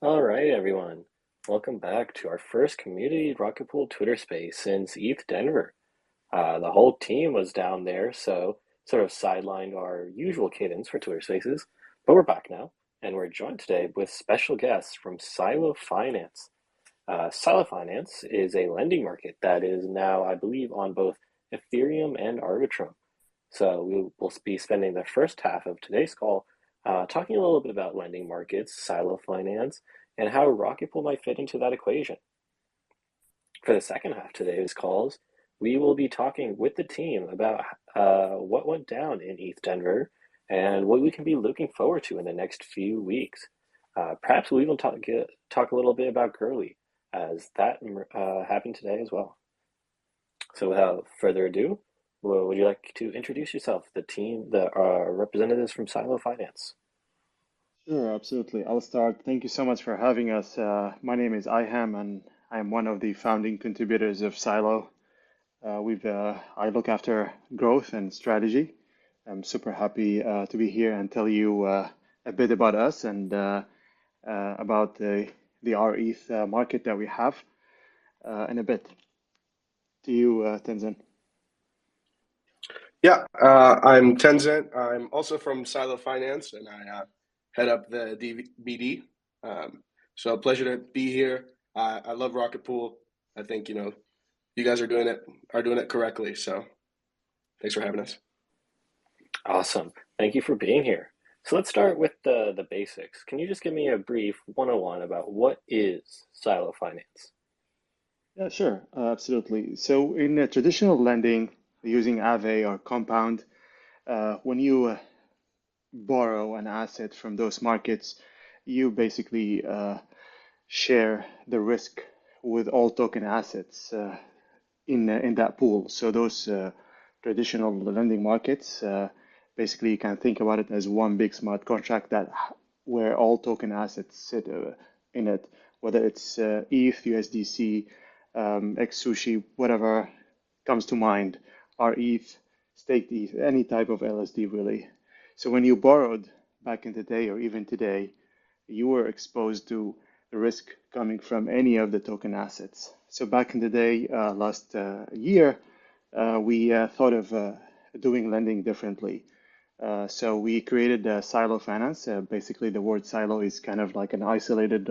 All right, everyone. Welcome back to our first community rocket pool Twitter space since ETH Denver. The whole team was down there, so sort of sidelined our usual cadence for Twitter spaces. But we're back now, and we're joined today with special guests from Silo Finance. Silo Finance is a lending market that is now, I believe, on both Ethereum and Arbitrum. So we will be spending the first half of today's call talking a little bit about lending markets, silo finance, and how Rocket Pool might fit into that equation. For the second half of today's calls, we will be talking with the team about what went down in ETH Denver and what we can be looking forward to in the next few weeks. Perhaps we'll even talk a little bit about Gurley, as that happened today as well. So without further ado, would you like to introduce yourself, the team, the representatives from Silo Finance? Sure, absolutely. I'll start. Thank you so much for having us. My name is Iham, and I'm one of the founding contributors of Silo. I look after growth and strategy. I'm super happy to be here and tell you a bit about us and about the rETH market that we have in a bit. To you, Tenzin. Yeah, I'm Tenzin. I'm also from Silo Finance, and I head up the BD. So a pleasure to be here. I love Rocket Pool. I think you guys are doing it correctly. So thanks for having us. Awesome. Thank you for being here. So let's start with the basics. Can you just give me a brief 101 about what is Silo Finance? Yeah, sure, absolutely. So in traditional lending, using Aave or Compound, when you borrow an asset from those markets, you basically share the risk with all token assets in that pool. So those traditional lending markets, basically you can think about it as one big smart contract that where all token assets sit in it, whether it's ETH, USDC, XSushi, whatever comes to mind, rETH, staked ETH, any type of LSD really. So when you borrowed back in the day or even today, you were exposed to the risk coming from any of the token assets. So back in the day, last year, we thought of doing lending differently. So we created Silo Finance. Basically, the word silo is kind of like an isolated,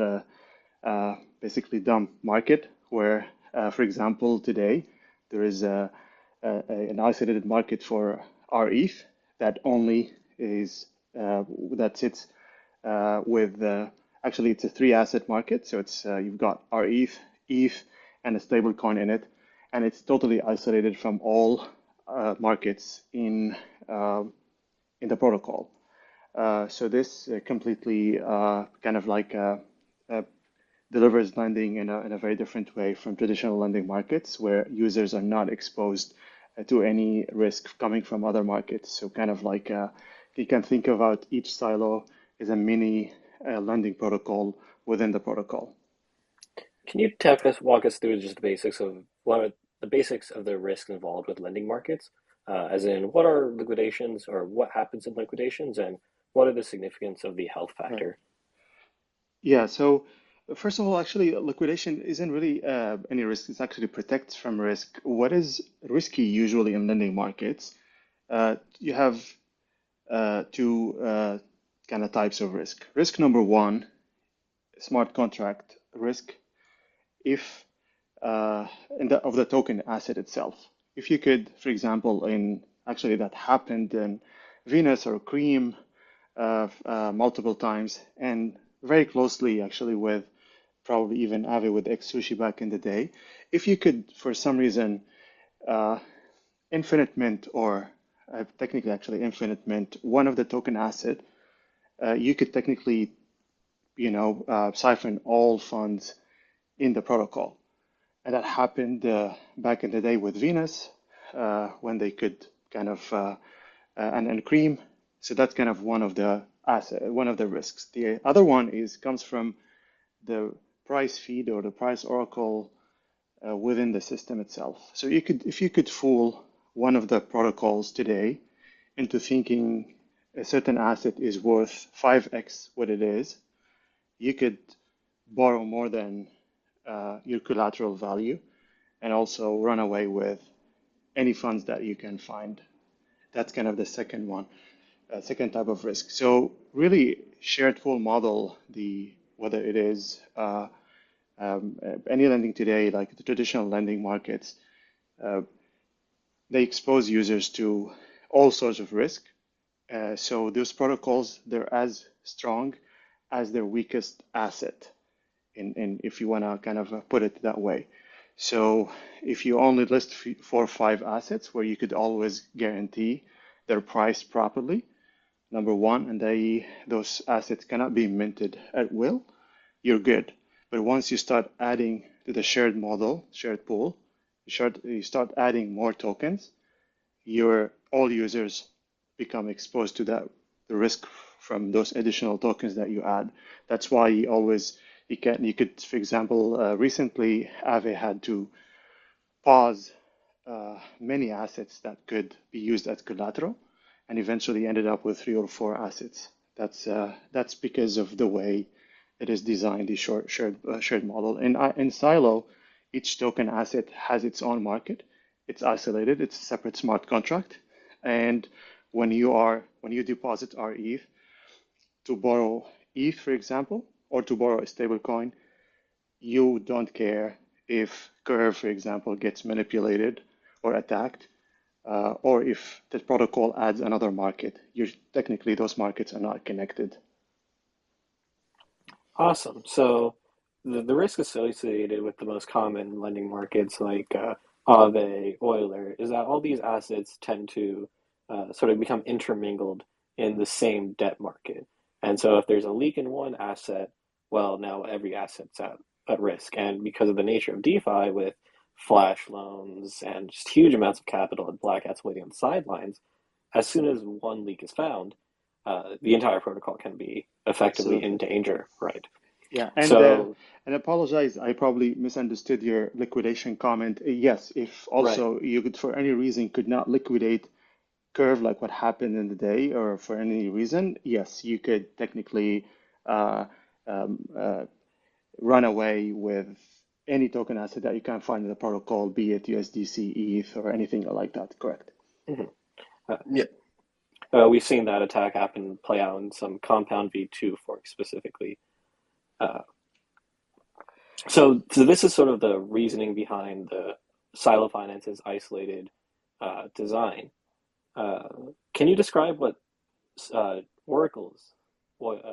basically dumb market where, for example, today there is an isolated market for rETH that only is that sits with actually it's a three asset market. So it's you've got rETH, ETH, and a stable coin in it, and it's totally isolated from all markets in the protocol. So this completely kind of like delivers lending in a very different way from traditional lending markets where users are not exposed to any risk coming from other markets. So kind of like you can think about each silo as a mini lending protocol within the protocol. Can you walk us through just the basics of the basics of the risks involved with lending markets? As in, what are liquidations or what happens in liquidations, and what are the significance of the health Right. factor? Yeah, so first of all, actually, liquidation isn't really any risk. It actually protects from risk. What is risky usually in lending markets? You have two kind of types of risk. Risk number one, smart contract risk, if of the token asset itself. If you could, for example, in actually that happened in Venus or Cream multiple times, and very closely actually with probably even Aave with XSushi back in the day. If you could, for some reason, uh, infinite mint or technically actually infinite mint one of the token asset, you could technically, siphon all funds in the protocol. And that happened back in the day with Venus when they could kind of and Cream. So that's kind of one of the risks. The other one comes from the price feed or the price oracle within the system itself. So if you could fool one of the protocols today into thinking a certain asset is worth 5x what it is, you could borrow more than your collateral value, and also run away with any funds that you can find. That's kind of the second one, second type of risk. So really, shared pool model, whether it is any lending today, like the traditional lending markets, they expose users to all sorts of risk. So those protocols, they're as strong as their weakest asset, if you want to kind of put it that way. So if you only list 4 or 5 assets where you could always guarantee their price properly, number one, and those assets cannot be minted at will, you're good. But once you start adding to the shared model, shared pool, you start adding more tokens, all users become exposed to the risk from those additional tokens that you add. That's why you could, for example, recently Aave had to pause many assets that could be used as collateral, and eventually ended up with 3 or 4 assets. That's because of the way it is designed, the shared model. In Silo, each token asset has its own market. It's isolated. It's a separate smart contract. And when you deposit rETH to borrow ETH, for example, or to borrow a stable coin, you don't care if Curve, for example, gets manipulated or attacked, or if the protocol adds another market. Technically, those markets are not connected. Awesome. So the risk associated with the most common lending markets like Aave, Euler, is that all these assets tend to sort of become intermingled in the same debt market. And so if there's a leak in one asset, well, now every asset's at risk. And because of the nature of DeFi with flash loans and just huge amounts of capital and black hats waiting on the sidelines, as soon as one leak is found, the entire protocol can be effectively in Absolutely. danger, right? Yeah, So, and apologize, I probably misunderstood your liquidation comment. Yes, if right. also you could, for any reason, could not liquidate Curve like what happened in the day, or for any reason, yes, you could technically uh, uh, run away with any token asset that you can find in the protocol, be it USDC, ETH, or anything like that. Correct. Mhm. Uh, Yeah. we've seen that attack happen play out in some Compound V2 fork specifically. Uh, so this is sort of the reasoning behind the Silo Finance's isolated design. Uh, can you describe what oracles what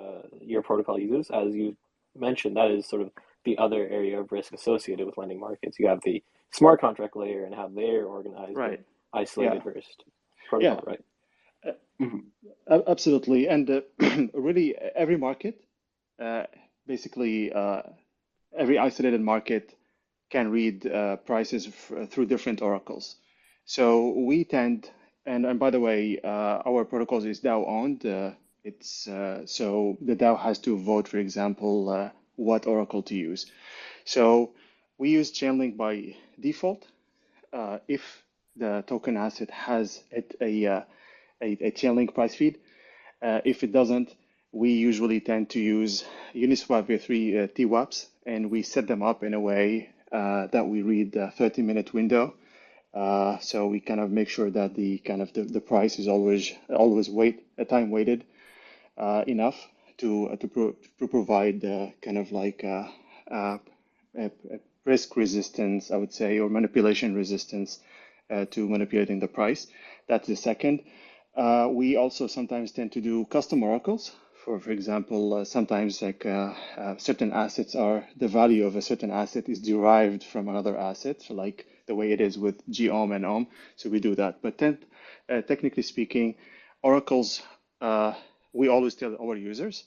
your protocol uses? As you mentioned, that is sort of the other area of risk associated with lending markets. You have the smart contract layer and how they're organized, but Right. Yeah. isolated versus Yeah. protocol, right? Uh, Mhm. Absolutely. And really, every market, uh, basically, every isolated market can read prices through different oracles. So we tend, and by the way, our protocols is DAO owned. It's so the DAO has to vote, for example, what oracle to use. So we use Chainlink by default. If the token asset has a Chainlink price feed. If it doesn't, we usually tend to use Uniswap v3 TWAPs, and we set them up in a way that we read the 30-minute window. So we kind of make sure that the price is always time weighted enough to provide kind of like uh, a risk resistance, I would say, or manipulation resistance to manipulating the price. That's the second. We also sometimes tend to do custom oracles. For example, sometimes certain assets the value of a certain asset is derived from another asset, so like the way it is with GOM and OM. So we do that. But then, technically speaking, oracles, we always tell our users,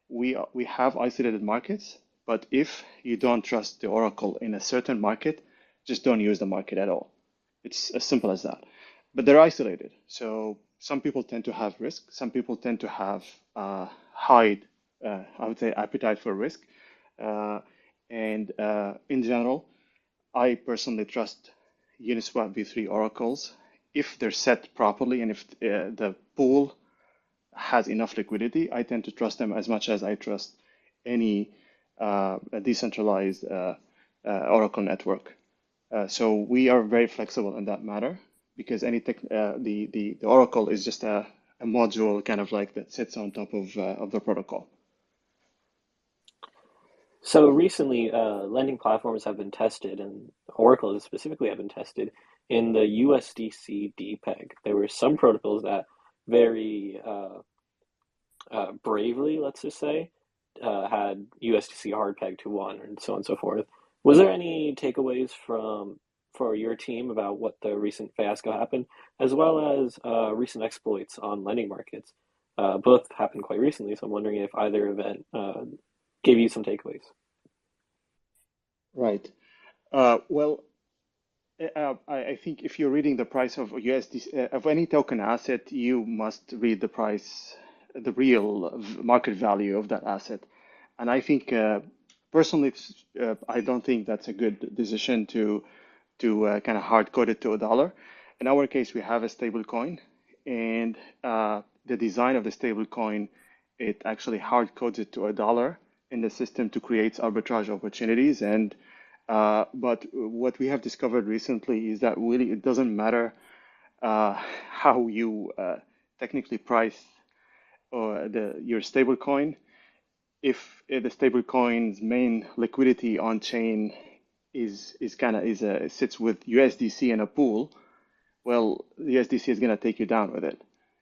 we have isolated markets, but if you don't trust the oracle in a certain market, just don't use the market at all. It's as simple as that. But they're isolated. So some people tend to have risk. Some people tend to have high, I would say, appetite for risk. Uh, and in general, I personally trust Uniswap v3 oracles if they're set properly and if the pool has enough liquidity. I tend to trust them as much as I trust any a decentralized Oracle network. So we are very flexible in that matter because the Oracle is just a module kind of like that sits on top of the protocol. So recently, lending platforms have been tested, and Oracle specifically have been tested in the USDC DPEG. There were some protocols that very bravely, let's just say, had USDC hard peg to one, and so on and so forth. Was there any takeaways from for your team about what the recent fiasco happened, as well as recent exploits on lending markets? Both happened quite recently, so I'm wondering if either event gave you some takeaways. Right. Well, I think if you're reading the price of USD of any token asset, you must read the price, the real market value of that asset. And I think personally, I don't think that's a good decision to kind of hard code it to a dollar. In our case, we have a stable coin, and the design of the stable coin, it actually hard codes it to a dollar in the system to create arbitrage opportunities. And but what we have discovered recently is that really it doesn't matter how you technically price your stable coin. If the stable coin's main liquidity on chain is kind of is sits with USDC in a pool, well, the USDC is going to take you down with it.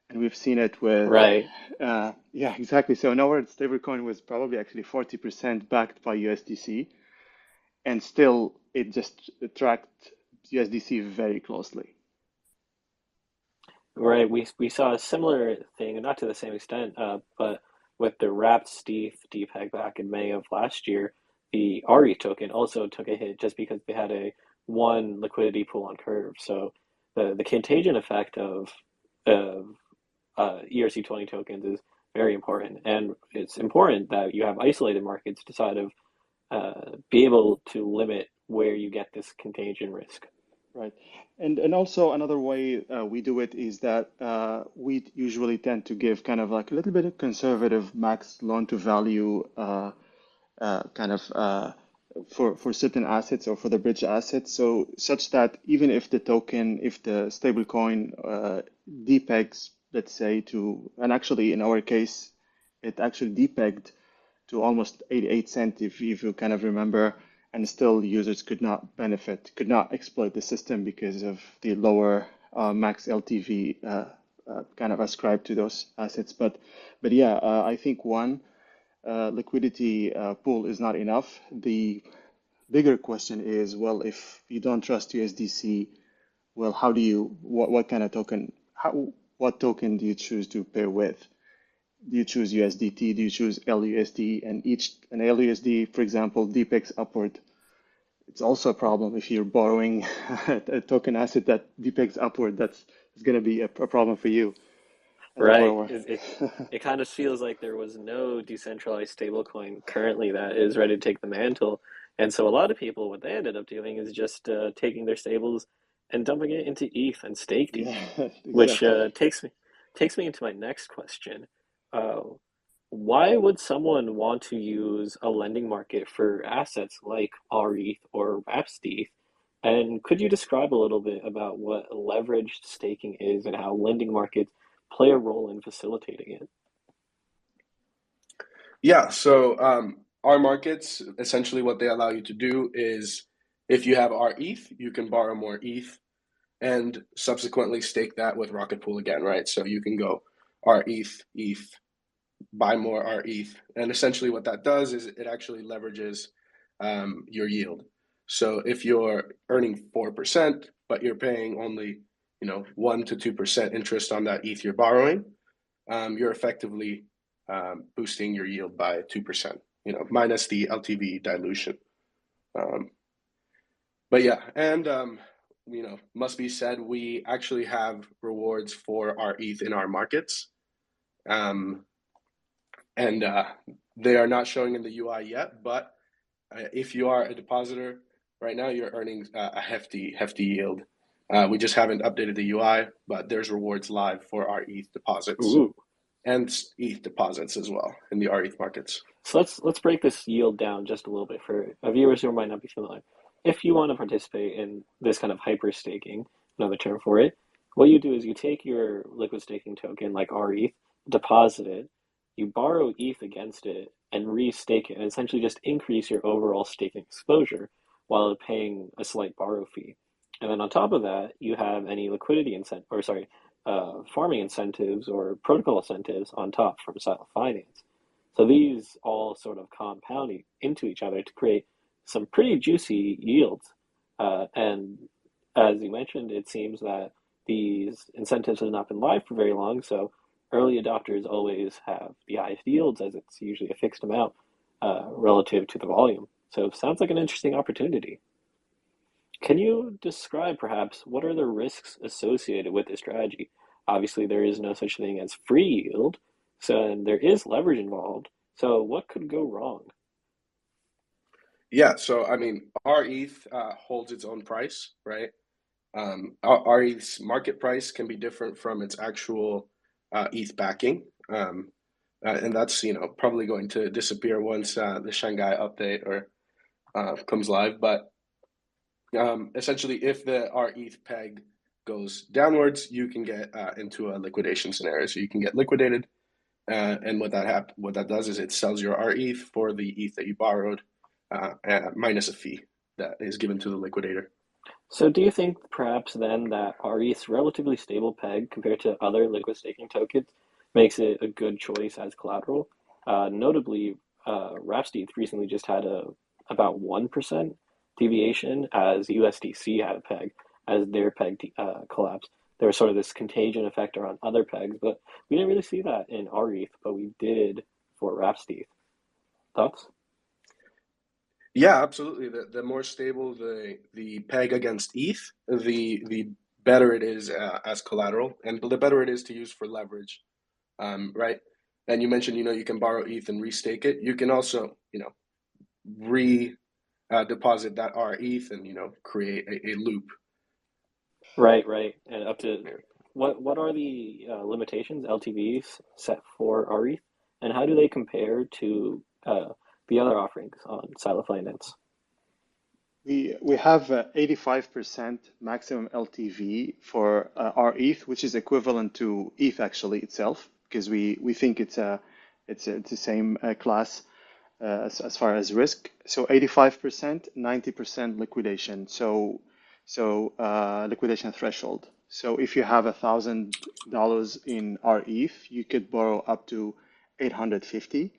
And we've seen it with, Right. yeah, exactly. So our stablecoin was probably actually 40% backed by USDC, and still it just tracked USDC very closely. Right, we saw a similar thing, not to the same extent, but with the wrapped Steve DPEG back in May of last year, the RE token also took a hit just because they had a one liquidity pool on Curve. So the contagion effect of ERC20 tokens is very important, and it's important that you have isolated markets to sort of be able to limit where you get this contagion risk. Right. And also another way we do it is that we usually tend to give kind of like a little bit of conservative max loan to value kind of for certain assets or for the bridge assets. So such that even if the token, if the stable coin depegs, let's say to, and actually in our case, it actually depegged to almost 88 cents if you kind of remember, and still users could not benefit, could not exploit the system because of the lower max LTV kind of ascribed to those assets. But yeah, I think one liquidity pool is not enough. The bigger question is, well, if you don't trust USDC, well, how do you, what kind of token, what token do you choose to pair with? Do you choose USDT? Do you choose LUSD? And an LUSD, for example, depegs upward. It's also a problem if you're borrowing a token asset that depegs upward. That's going to be a problem for you as a Right. borrower. It kind of feels like there was no decentralized stablecoin currently that is ready to take the mantle. And so a lot of people, what they ended up doing is just taking their stables and dumping it into ETH and staked ETH, Yeah, which exactly. takes me into my next question. Uh, why would someone want to use a lending market for assets like rETH or rETH? And could you describe a little bit about what leveraged staking is and how lending markets play a role in facilitating it? Yeah, so our markets, essentially what they allow you to do is if you have rETH, you can borrow more ETH and subsequently stake that with Rocket Pool again, right? So you can go rETH, ETH, buy more rETH. And essentially what that does is it actually leverages your yield. So if you're earning 4%, but you're paying only, 1 to 2% interest on that ETH you're borrowing, you're effectively boosting your yield by 2%, minus the LTV dilution. Um, but yeah, and must be said, we actually have rewards for our ETH in our markets, um, and they are not showing in the UI yet. But if you are a depositor right now, you're earning a hefty yield. We just haven't updated the UI, but there's rewards live for our ETH deposits. Ooh. and ETH deposits as well in the rETH markets. So let's break this yield down just a little bit for viewers who might not be familiar. If you want to participate in this kind of hyper staking, another term for it, what you do is you take your liquid staking token like rETH, deposit it, you borrow ETH against it, and restake it, and essentially just increase your overall staking exposure while paying a slight borrow fee. And then on top of that, you have any liquidity incentive, or sorry, farming incentives or protocol incentives on top from Saddle Finance. So these all sort of compound into each other to create some pretty juicy yields. And as you mentioned, it seems that these incentives have not been live for very long, so early adopters always have the highest yields as it's usually a fixed amount relative to the volume. So it sounds like an interesting opportunity. Can you describe perhaps what are the risks associated with this strategy? Obviously, there is no such thing as free yield, so and there is leverage involved. So what could go wrong? Yeah, so I mean, rETH holds its own price, right? rETH's market price can be different from its actual ETH backing, and that's probably going to disappear once the Shanghai update or comes live. But essentially, if the rETH peg goes downwards, you can get into a liquidation scenario. So you can get liquidated, and what that does is it sells your rETH for the ETH that you borrowed, minus a fee that is given to the liquidator. So do you think perhaps then that rETH's relatively stable peg compared to other liquid staking tokens makes it a good choice as collateral? Notably, Rhapsody recently just had a about 1% deviation as USDC had a peg as their peg collapsed. There was sort of this contagion effect around other pegs, but we didn't really see that in rETH, but we did for Rhapsody. Thoughts? Yeah, absolutely. The more stable the peg against ETH, the better it is as collateral, and the better it is to use for leverage, right? And you mentioned, you can borrow ETH and restake it. You can also, re deposit that rETH and create a loop. Right, right. And up to what are the limitations, LTVs set for rETH, and how do they compare to the other offerings on Silo Finance? We have 85% maximum LTV for rETH, which is equivalent to ETH actually itself, because we think it's the same class as far as risk. So 85%, 90% liquidation. So liquidation threshold. So if you have $1,000 in rETH, you could borrow up to 850.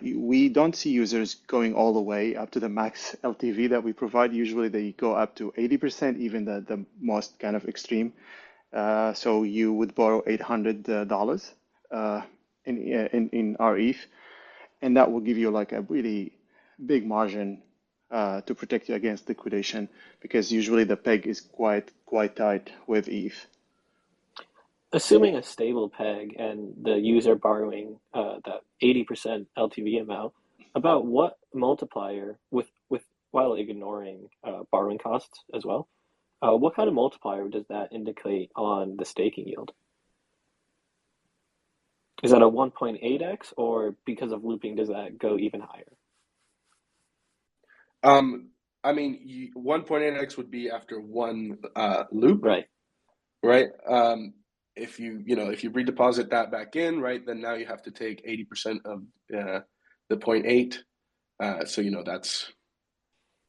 We don't see users going all the way up to the max LTV that we provide. Usually they go up to 80%, even the most kind of extreme. So you would borrow $800 in rETH, and that will give you like a really big margin to protect you against liquidation, because usually the peg is quite tight with ETH. Assuming a stable peg and the user borrowing that 80% LTV amount, about what multiplier with while ignoring borrowing costs as well, what kind of multiplier does that indicate on the staking yield? Is that a 1.8x, or because of looping, does that go even higher? I mean, 1.8x would be after one loop, Right. right? If you redeposit that back in, right, then now you have to take 80% of the 0.8. So that's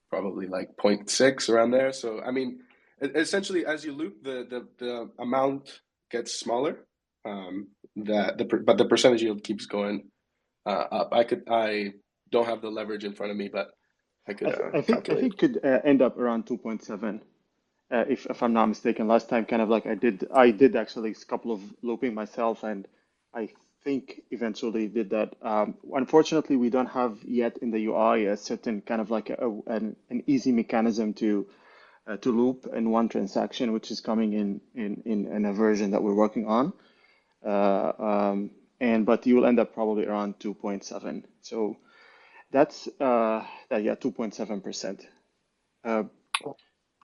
probably like 0.6 around there. So I mean, essentially, as you loop, the amount gets smaller. But the percentage yield keeps going up. I don't have the leverage in front of me, but I could I calculate. think could end up around 2.7. If I'm not mistaken, last time kind of like I did actually a couple of looping myself, and I think eventually did that. Unfortunately, we don't have yet in the UI a certain kind of like an easy mechanism to loop in one transaction, which is coming in a version that we're working on. But you will end up probably around 2.7. So that's yeah, 2.7%.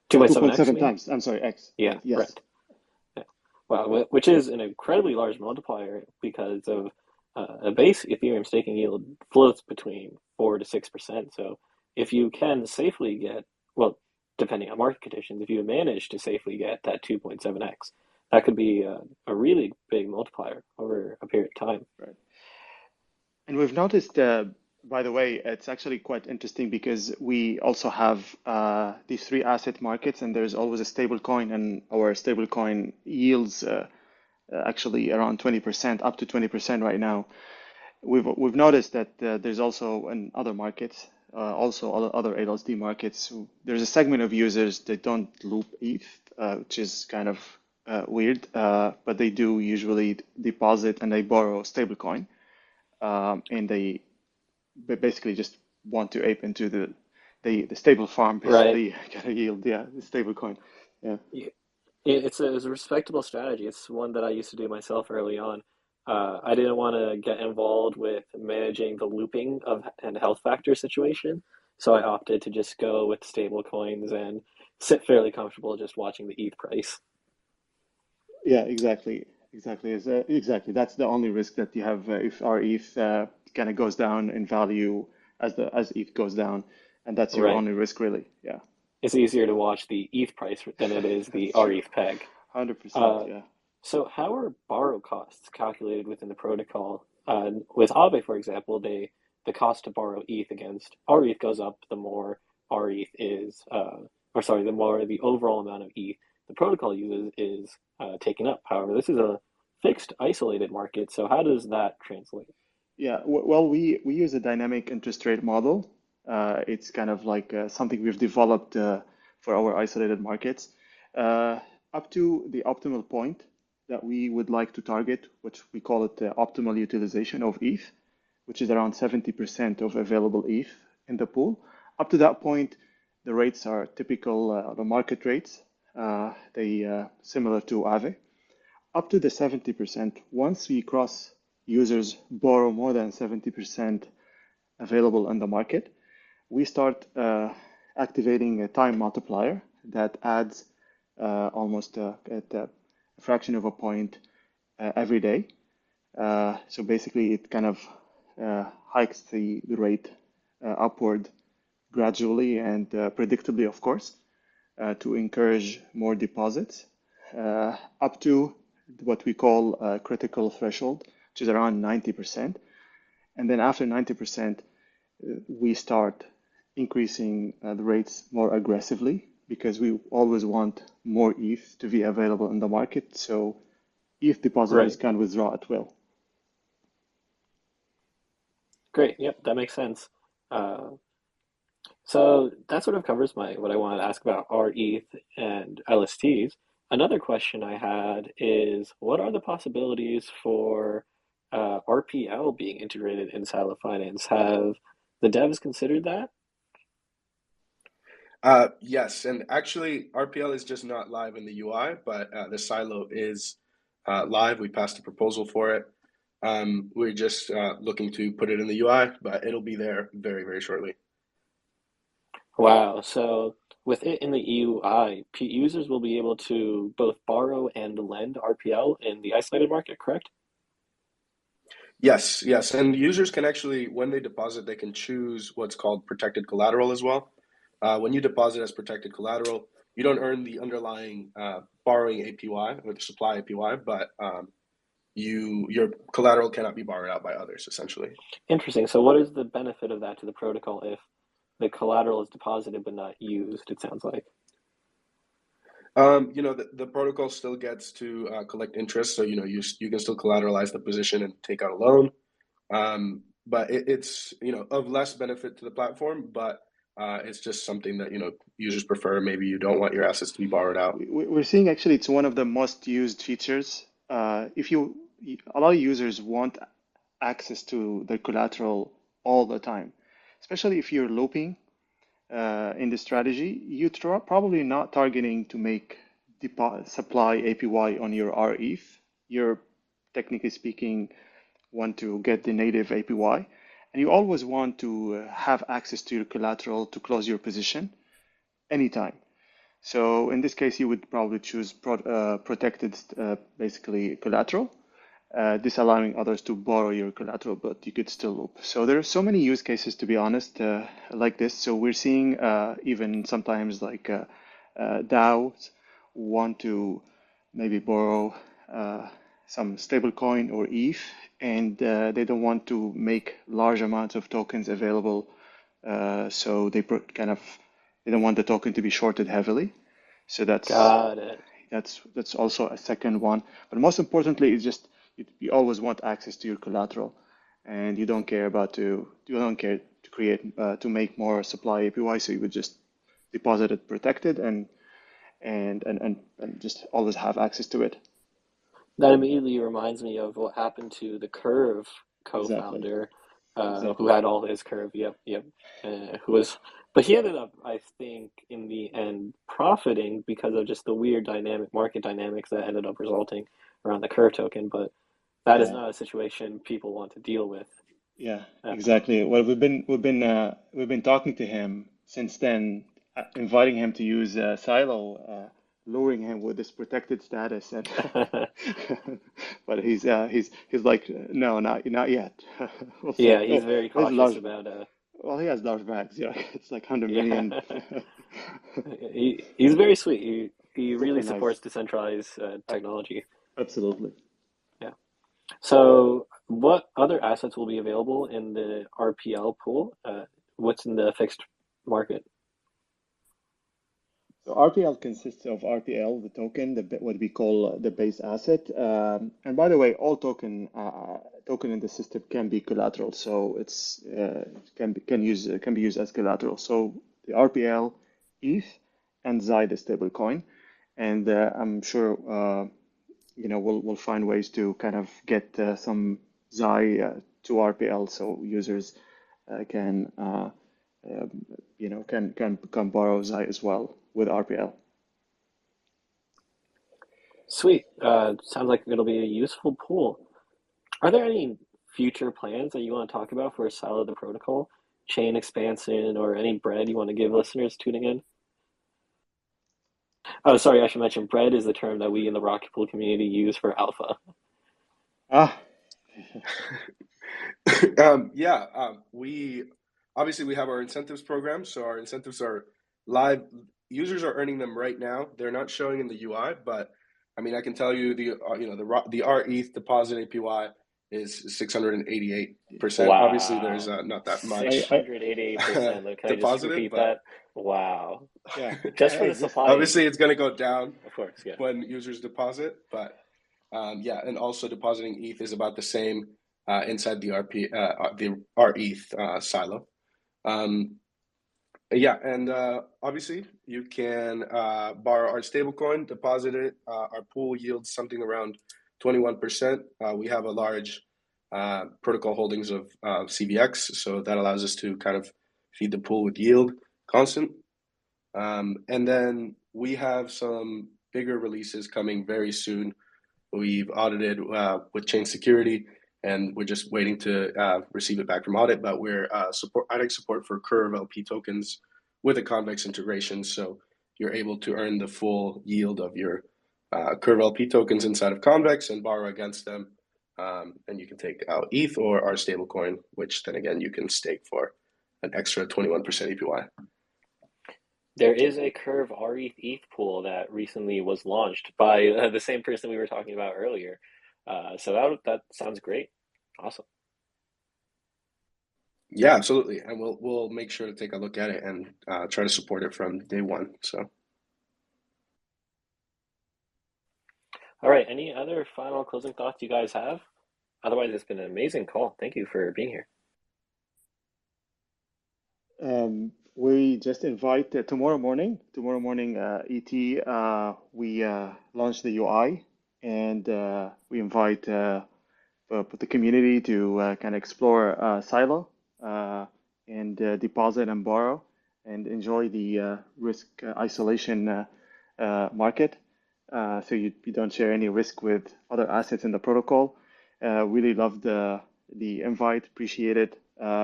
2.7x, 2.7 you mean? times. I'm sorry, X. Yeah, Yes. right. Yeah. Wow, which is an incredibly large multiplier because of a base Ethereum staking yield floats between 4 to 6%. So if you can safely get, well, depending on market conditions, if you manage to safely get that 2.7x, that could be a really big multiplier over a period of time. Right. And we've noticed, by the way, it's actually quite interesting because we also have these three asset markets, and there's always a stable coin, and our stable coin yields actually around 20%, up to 20% right now. We've noticed that there's also in other markets, also other LSD markets, there's a segment of users that don't loop ETH, which is kind of weird, but they do usually deposit and they borrow stablecoin, and they basically just want to ape into the stable farm, Right. basically kind of yield, yeah, the stable coin. Yeah. It's a respectable strategy. It's one that I used to do myself early on. I didn't want to get involved with managing the looping of and health factor situation, so I opted to just go with stable coins and sit fairly comfortable just watching the ETH price. Yeah, exactly. Exactly. Exactly. That's the only risk that you have if our ETH kind of goes down in value as ETH goes down, and that's your Right. only risk, really. Yeah, It's easier to watch the ETH price than it is the that's true. rETH peg. 100%. Uh, Yeah. so how are borrow costs calculated within the protocol? With Aave, for example, the cost to borrow ETH against rETH goes up the more rETH is, or sorry, the more the overall amount of ETH the protocol uses is taken up. However, this is a fixed, isolated market. So how does that translate? Yeah. Well, we use a dynamic interest rate model. It's kind of like something we've developed for our isolated markets, uh, up to the optimal point that we would like to target, which we call it the optimal utilization of ETH, which is around 70% of available ETH in the pool. Up to that point, the rates are typical, the market rates. They similar to Aave. Up to the 70%, once we cross users borrow more than 70% available on the market, we start activating a time multiplier that adds almost at a fraction of a point every day. So basically, it kind of hikes the rate upward gradually and predictably, of course, to encourage more deposits up to what we call a critical threshold, which is around 90%. And then after 90%, we start increasing the rates more aggressively because we always want more ETH to be available in the market. So ETH depositors Right. can withdraw at will. Great. Yep, that makes sense. Uh, So that sort of covers my what I wanted to ask about rETH and LSTs. Another question I had is, what are the possibilities for RPL being integrated in Silo Finance? Have the devs considered that? Yes, and actually, RPL is just not live in the UI, but the silo is live. We passed a proposal for it. We're just looking to put it in the UI, but it'll be there very, very shortly. Wow. So with it in the EUI, users will be able to both borrow and lend RPL in the isolated market, correct? Yes, yes, and users can actually, when they deposit, they can choose what's called protected collateral as well. When you deposit as protected collateral, you don't earn the underlying borrowing APY or the supply APY, but your collateral cannot be borrowed out by others, essentially. Interesting. So what is the benefit of that to the protocol if the collateral is deposited but not used, it sounds like? The protocol still gets to collect interest, so you can still collateralize the position and take out a loan. But it's of less benefit to the platform, but it's just something that users prefer. Maybe you don't want your assets to be borrowed out. We're seeing actually it's one of the most used features. If you, a lot of users want access to their collateral all the time, especially if you're looping in the strategy, probably not targeting to make supply APY on your rETH. You're technically speaking want to get the native APY, and you always want to have access to your collateral to close your position anytime. So in this case, you would probably choose protected, basically collateral, disallowing others to borrow your collateral, but you could still loop. So there are so many use cases, to be honest, like this. So we're seeing even sometimes like DAOs want to maybe borrow some stablecoin or ETH, and they don't want to make large amounts of tokens available. So kind of they don't want the token to be shorted heavily. So Got it. that's also a second one. But most importantly, it's just you always want access to your collateral, and you don't care to create to make more supply APY. So you would just deposit it protected and just always have access to it. That immediately reminds me of what happened to the Curve Exactly. co-founder, who Exactly. had all his Curve. Yep, yep. Who was, but he ended up, I think, in the end, profiting because of just the weird market dynamics that ended up resulting around the Curve token. But that is Yeah. not a situation people want to deal with. Yeah, Uh, exactly. Well, we've been talking to him since then, inviting him to use Silo, luring him with this protected status, and but he's like, no, not yet. We'll see. yeah, he's Oh, very there's cautious large. about Well, he has large bags. Yeah, it's like 100 yeah. million. He's very sweet. He really Super nice. supports decentralized technology. Absolutely. Yeah. So, what other assets will be available in the RPL pool? What's in the fixed market? So RPL consists of RPL, the token, what we call the base asset. And by the way, all token in the system can be collateral, so can be used as collateral. So the RPL, ETH, and XY, the stablecoin, and I'm sure we'll find ways to kind of get some XY to RPL, so users can can borrow XY as well with RPL. Sweet. Sounds like it'll be a useful pool. Are there any future plans that you want to talk about for Silo the Protocol, chain expansion, or any bread you want to give listeners tuning in? Oh, sorry, I should mention bread is the term that we in the Rocket Pool community use for alpha. Ah, Yeah, we obviously we have our incentives program, so our incentives are live. Users are earning them right now. They're not showing in the UI, but I mean, I can tell you the rETH deposit APY is 688%. Obviously, there's Wow. not that much 688%. Can I just deposited, repeat but that? Wow. yeah, Just for the supply, obviously it's going to go down of course, yeah. when users deposit. But yeah, and also depositing ETH is about the same inside the rETH silo. Um, yeah, and obviously you can borrow our stablecoin, deposit it. Our pool yields something around 21%. We have a large protocol holdings of CVX, so that allows us to kind of feed the pool with yield constant. And then we have some bigger releases coming very soon. We've audited with Chain Security, and we're just waiting to receive it back from audit. But we're adding support for Curve LP tokens with a convex integration, so you're able to earn the full yield of your Curve LP tokens inside of Convex and borrow against them. And you can take out ETH or our stablecoin, which then again you can stake for an extra 21% APY. There is a Curve rETH pool that recently was launched by the same person we were talking about earlier. So that sounds great. Awesome. Yeah, absolutely, and we'll make sure to take a look at it and try to support it from day one. So, All right. Any other final closing thoughts you guys have? Otherwise, it's been an amazing call. Thank you for being here. we just invite tomorrow morning ET, we launch the UI, and we invite the community to kind of explore Silo and deposit and borrow and enjoy the risk isolation market. So you don't share any risk with other assets in the protocol. Really love the invite, appreciate it.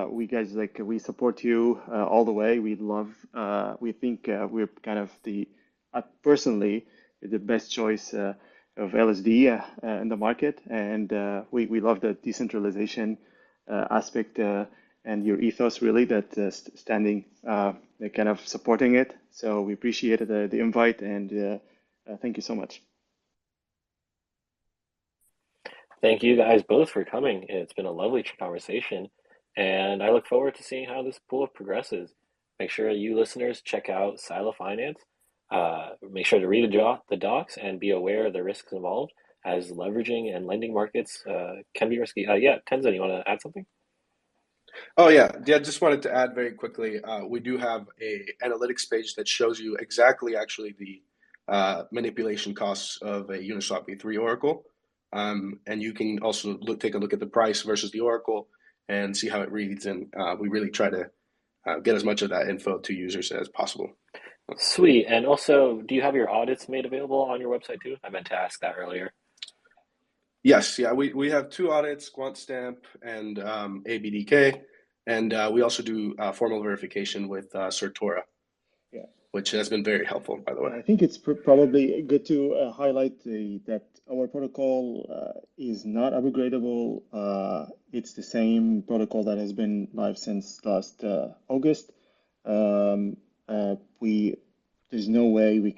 We guys we support you all the way. We think we're kind of personally the best choice of LSD in the market, and we love the decentralization aspect and your ethos really that standing kind of supporting it. So we appreciated the invite and thank you so much. Thank you guys both for coming. It's been a lovely conversation, and I look forward to seeing how this pool progresses. Make sure you listeners check out Silo Finance. Make sure to read the docs and be aware of the risks involved, as leveraging and lending markets can be risky. Yeah, Tenzin, you want to add something? Oh yeah. Just wanted to add very quickly. We do have a analytics page that shows you exactly actually the manipulation costs of a Uniswap v3 Oracle, and you can also take a look at the price versus the Oracle and see how it reads. And we really try to get as much of that info to users as possible. Sweet. And also, do you have your audits made available on your website too? I meant to ask that earlier. Yes, yeah, we have two audits, QuantStamp and ABDK, and we also do formal verification with Certora, Yeah. which has been very helpful, by the way. Yeah, I think it's probably good to highlight that our protocol is not upgradable. It's the same protocol that has been live since last August. We There's no way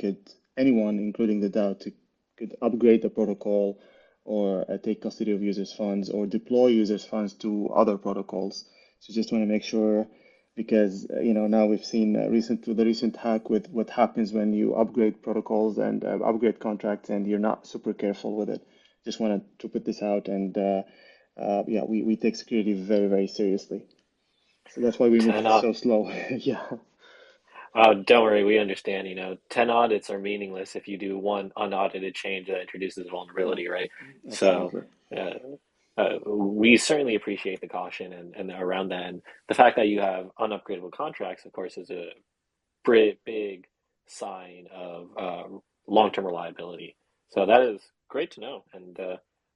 anyone, including the DAO, could upgrade the protocol or take custody of users' funds or deploy users' funds to other protocols. So just want to make sure, because now we've seen the recent hack with what happens when you upgrade protocols and upgrade contracts and you're not super careful with it. Just wanted to put this out, and yeah, we take security very, very seriously. So that's why we move so slow. Yeah. Don't worry, we understand. 10 audits are meaningless if you do one unaudited change that introduces vulnerability, right? So, Absolutely. we certainly appreciate the caution and around that. And the fact that you have unupgradable contracts, of course, is a big sign of long-term reliability. So that is great to know. And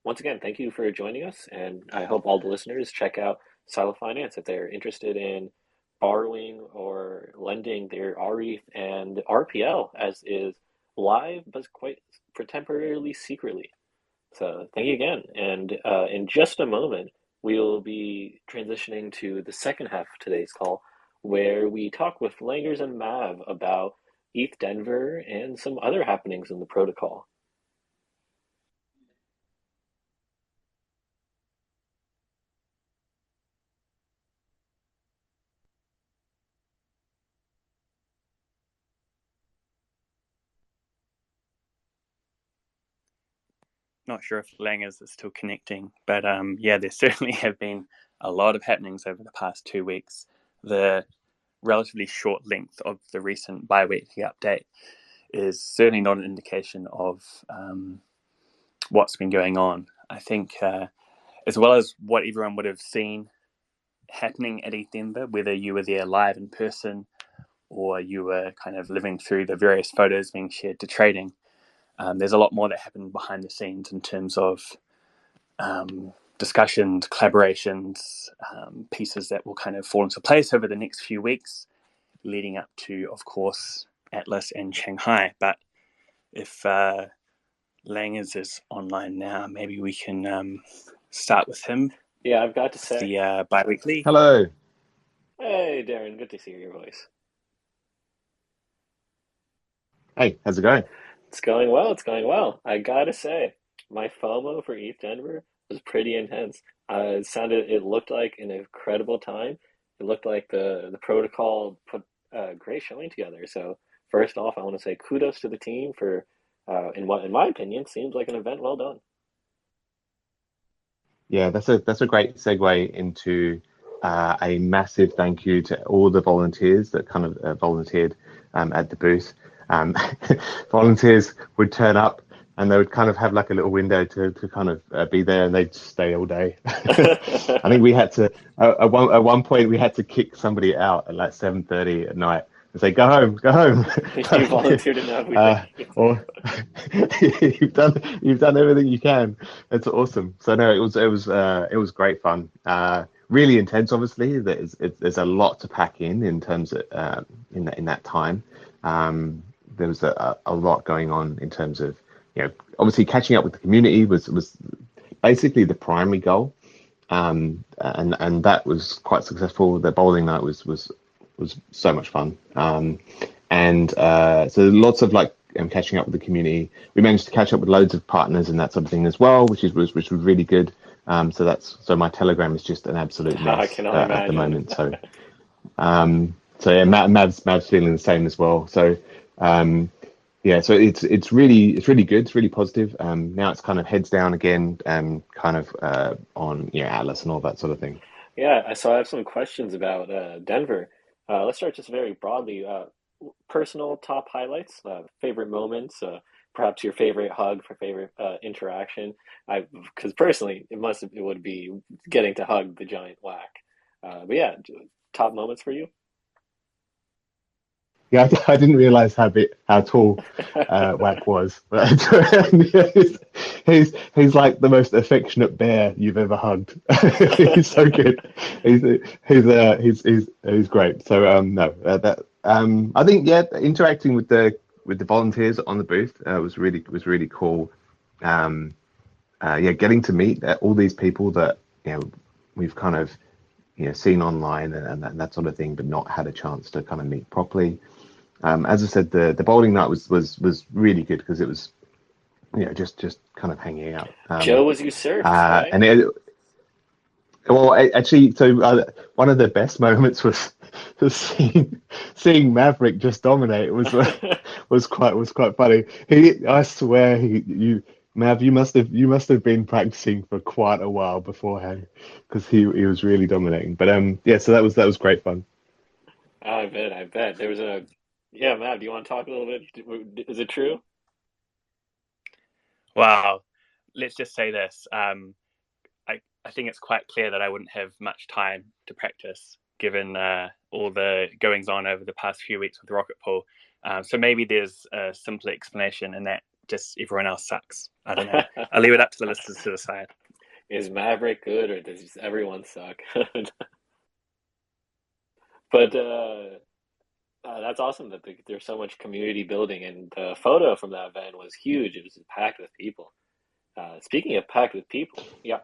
once again, thank you for joining us. And I hope all the listeners check out Silo Finance if they're interested in borrowing or lending their rETH and RPL, as is live, but quite for temporarily secretly. So thank you again. And in just a moment, we'll be transitioning to the second half of today's call, where we talk with Langers and Mav about ETH Denver and some other happenings in the protocol. Not sure if Langers is still connecting, but yeah, there certainly have been a lot of happenings over the past 2 weeks. The relatively short length of the recent biweekly update is certainly not an indication of what's been going on. I think as well as what everyone would have seen happening at ETH Denver, whether you were there live in person or you were kind of living through the various photos being shared to trading, there's a lot more that happened behind the scenes in terms of discussions, collaborations, pieces that will kind of fall into place over the next few weeks, leading up to, of course, Atlas and Shanghai. But if Langers is online now, maybe we can start with him. Yeah, I've got to say. The biweekly. Hello. Hey, Darren, good to hear your voice. Hey, how's it going? It's going well. It's going well. I gotta say, my FOMO for ETH Denver was pretty intense. It looked like an incredible time. It looked like the protocol put a great showing together. So first off, I want to say kudos to the team for, in my opinion, seems like an event well done. Yeah, that's a great segue into a massive thank you to all the volunteers that kind of volunteered at the booth. Volunteers would turn up and they would kind of have like a little window to kind of be there, and they'd stay all day. I think we had to at one point we had to kick somebody out at like 7:30 at night and say, "Go home, go home." You volunteered enough. Or you've done everything you can. It's awesome. So no, it was great fun. Really intense. Obviously, there's a lot to pack in terms of in that time. there was a lot going on in terms of, obviously catching up with the community was basically the primary goal, and that was quite successful. The bowling night was so much fun, and so lots of catching up with the community. We managed to catch up with loads of partners and that sort of thing as well, which was really good. So my Telegram is just an absolute mess I cannot imagine. at the moment. So yeah, Mav's feeling the same as well. So yeah, so it's really good. It's really positive. Now it's kind of heads down again, kind of on Atlas and all that sort of thing. Yeah, so I have some questions about Denver. Let's start just very broadly. Personal top highlights, favorite moments, perhaps your favorite hug for favorite interaction. Because personally, it would be getting to hug the giant whack. But yeah, top moments for you. Yeah, I didn't realize how tall Whack was. But he's like the most affectionate bear you've ever hugged. He's so good. He's great. So no, I think interacting with the volunteers on the booth was really cool. Getting to meet all these people that we've kind of seen online and that sort of thing, but not had a chance to kind of meet properly. As I said, the bowling night was really good because it was just kind of hanging out. Joe was usurped, right? And actually, so one of the best moments was seeing Maverick just dominate. It was quite funny. I swear, Mav, you must have been practicing for quite a while beforehand because he was really dominating. But so that was great fun. I bet there was Mav, do you want to talk a little bit? Is it true? Wow, let's just say this. I think it's quite clear that I wouldn't have much time to practice given all the goings on over the past few weeks with Rocket Pool. So maybe there's a simpler explanation in that just everyone else sucks. I don't know. I'll leave it up to the listeners to decide. Is Maverick good or does everyone suck? But that's awesome that there's so much community building, and the photo from that event was huge. It was packed with people. Speaking of packed with people, yeah.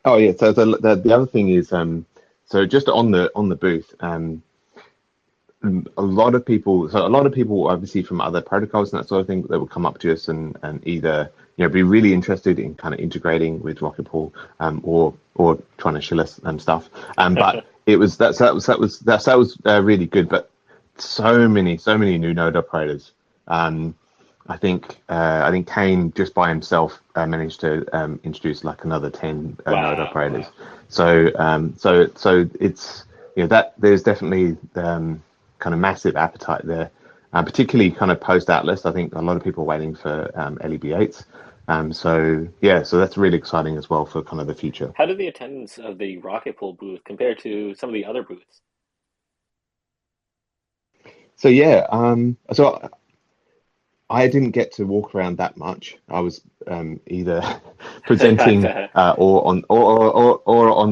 Oh yeah. So the other thing is, so just on the booth, a lot of people, obviously from other protocols and that sort of thing, that would come up to us and either be really interested in kind of integrating with Rocket Pool, or trying to shill us and stuff. But that was really good. But so many new node operators. I think Kane just by himself managed to introduce like another 10 node operators. Wow. So it's that there's definitely kind of massive appetite there, particularly kind of post Atlas. I think a lot of people are waiting for LEB8s. So that's really exciting as well for kind of the future. How did the attendance of the Rocket Pool booth compare to some of the other booths? So so I didn't get to walk around that much. I was either presenting or on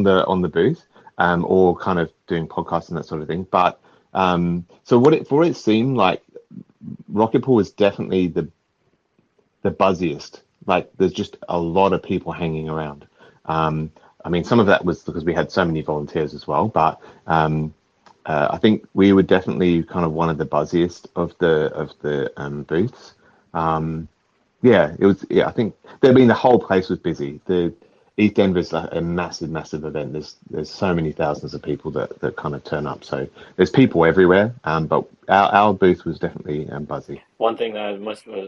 the booth, or kind of doing podcasts and that sort of thing. But so it seemed like Rocket Pool was definitely the buzziest. Like there's just a lot of people hanging around. I mean, some of that was because we had so many volunteers as well, but I think we were definitely kind of one of the buzziest of the booths. It was. Yeah, I think the whole place was busy. The ETH Denver is a massive event. There's so many thousands of people that kind of turn up. So there's people everywhere. But our booth was definitely buzzy. One thing that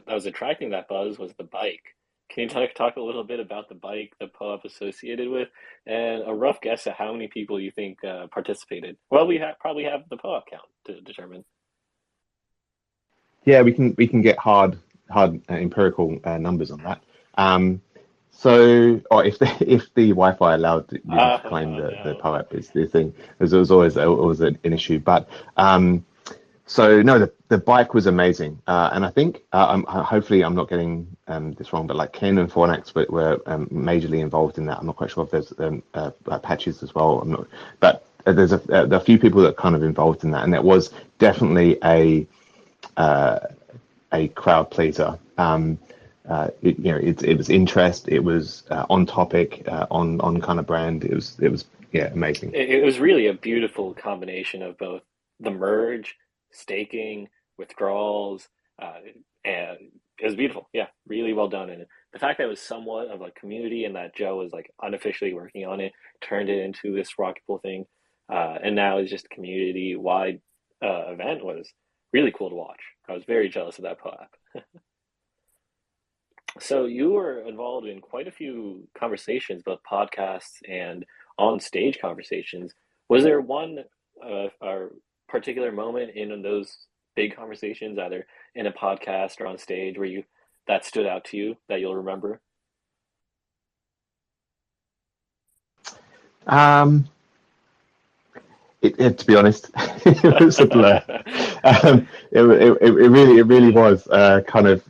was attracting that buzz was the bike. Can you talk a little bit about the bike, the pub associated with, and a rough guess at how many people you think participated? Well, we probably have the POAP count to determine. Yeah, we can get hard empirical numbers on that. Or if the Wi-Fi allowed you to claim the POAP is the thing, as it was always an issue. But so no, the bike was amazing, and I think hopefully I'm not getting this wrong, but like Ken and Fornax were majorly involved in that. I'm not quite sure if there's patches as well. I'm not, but there are a few people that are kind of involved in that, and it was definitely a a crowd pleaser. It was interest. It was on topic, on kind of brand. It was yeah, amazing. It was really a beautiful combination of both the merge, staking, withdrawals, and it was beautiful. Yeah, really well done. And the fact that it was somewhat of a community and that Joe was like unofficially working on it turned it into this Rocket Pool thing. And now it's just a community wide event was really cool to watch. I was very jealous of that app. So you were involved in quite a few conversations, both podcasts and on stage conversations. Was there one or particular moment in those big conversations, either in a podcast or on stage, where you that stood out to you that you'll remember? To be honest, it was a blur. It really was kind of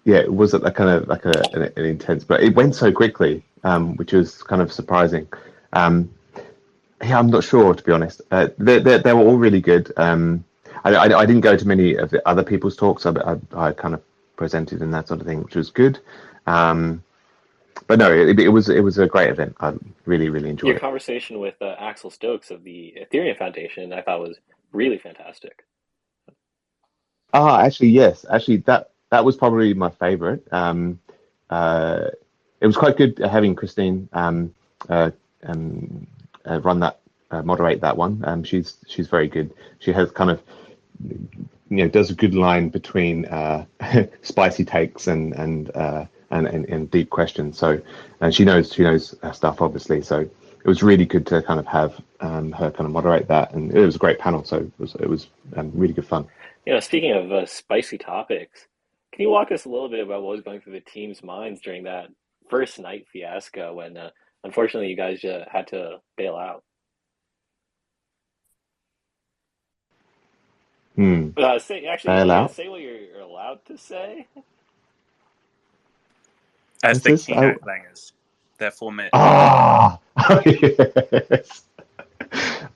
yeah, it wasn't a kind of like an intense, but it went so quickly, which was kind of surprising. Yeah, I'm not sure, to be honest. They were all really good. I didn't go to many of the other people's talks. I kind of presented and that sort of thing, which was good. But no, it was a great event. I really enjoyed Your it. conversation with Axel Stokes of the Ethereum Foundation, I thought was really fantastic. Actually, yes. Actually, that was probably my favorite. It was quite good having Christine run that, moderate that one. She's very good. She has kind of, does a good line between spicy takes and deep questions. So, and she knows her stuff, obviously. So it was really good to kind of have her kind of moderate that, and it was a great panel. So it was really good fun. Speaking of spicy topics, can you walk us a little bit about what was going through the team's minds during that first night fiasco when, unfortunately, you guys had to bail out? Bail out? Say what you're allowed to say. As What's the this? keynote Langers, that format. Ah, yes.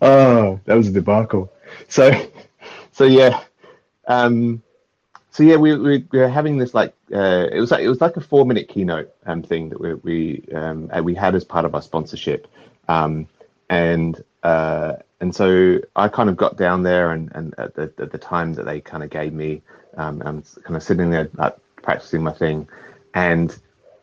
Oh, that was a debacle. So yeah. So yeah, we were having this like it was like a 4-minute keynote thing that we had as part of our sponsorship, and so I kind of got down there and at the time that they kind of gave me, I'm kind of sitting there like, practicing my thing, and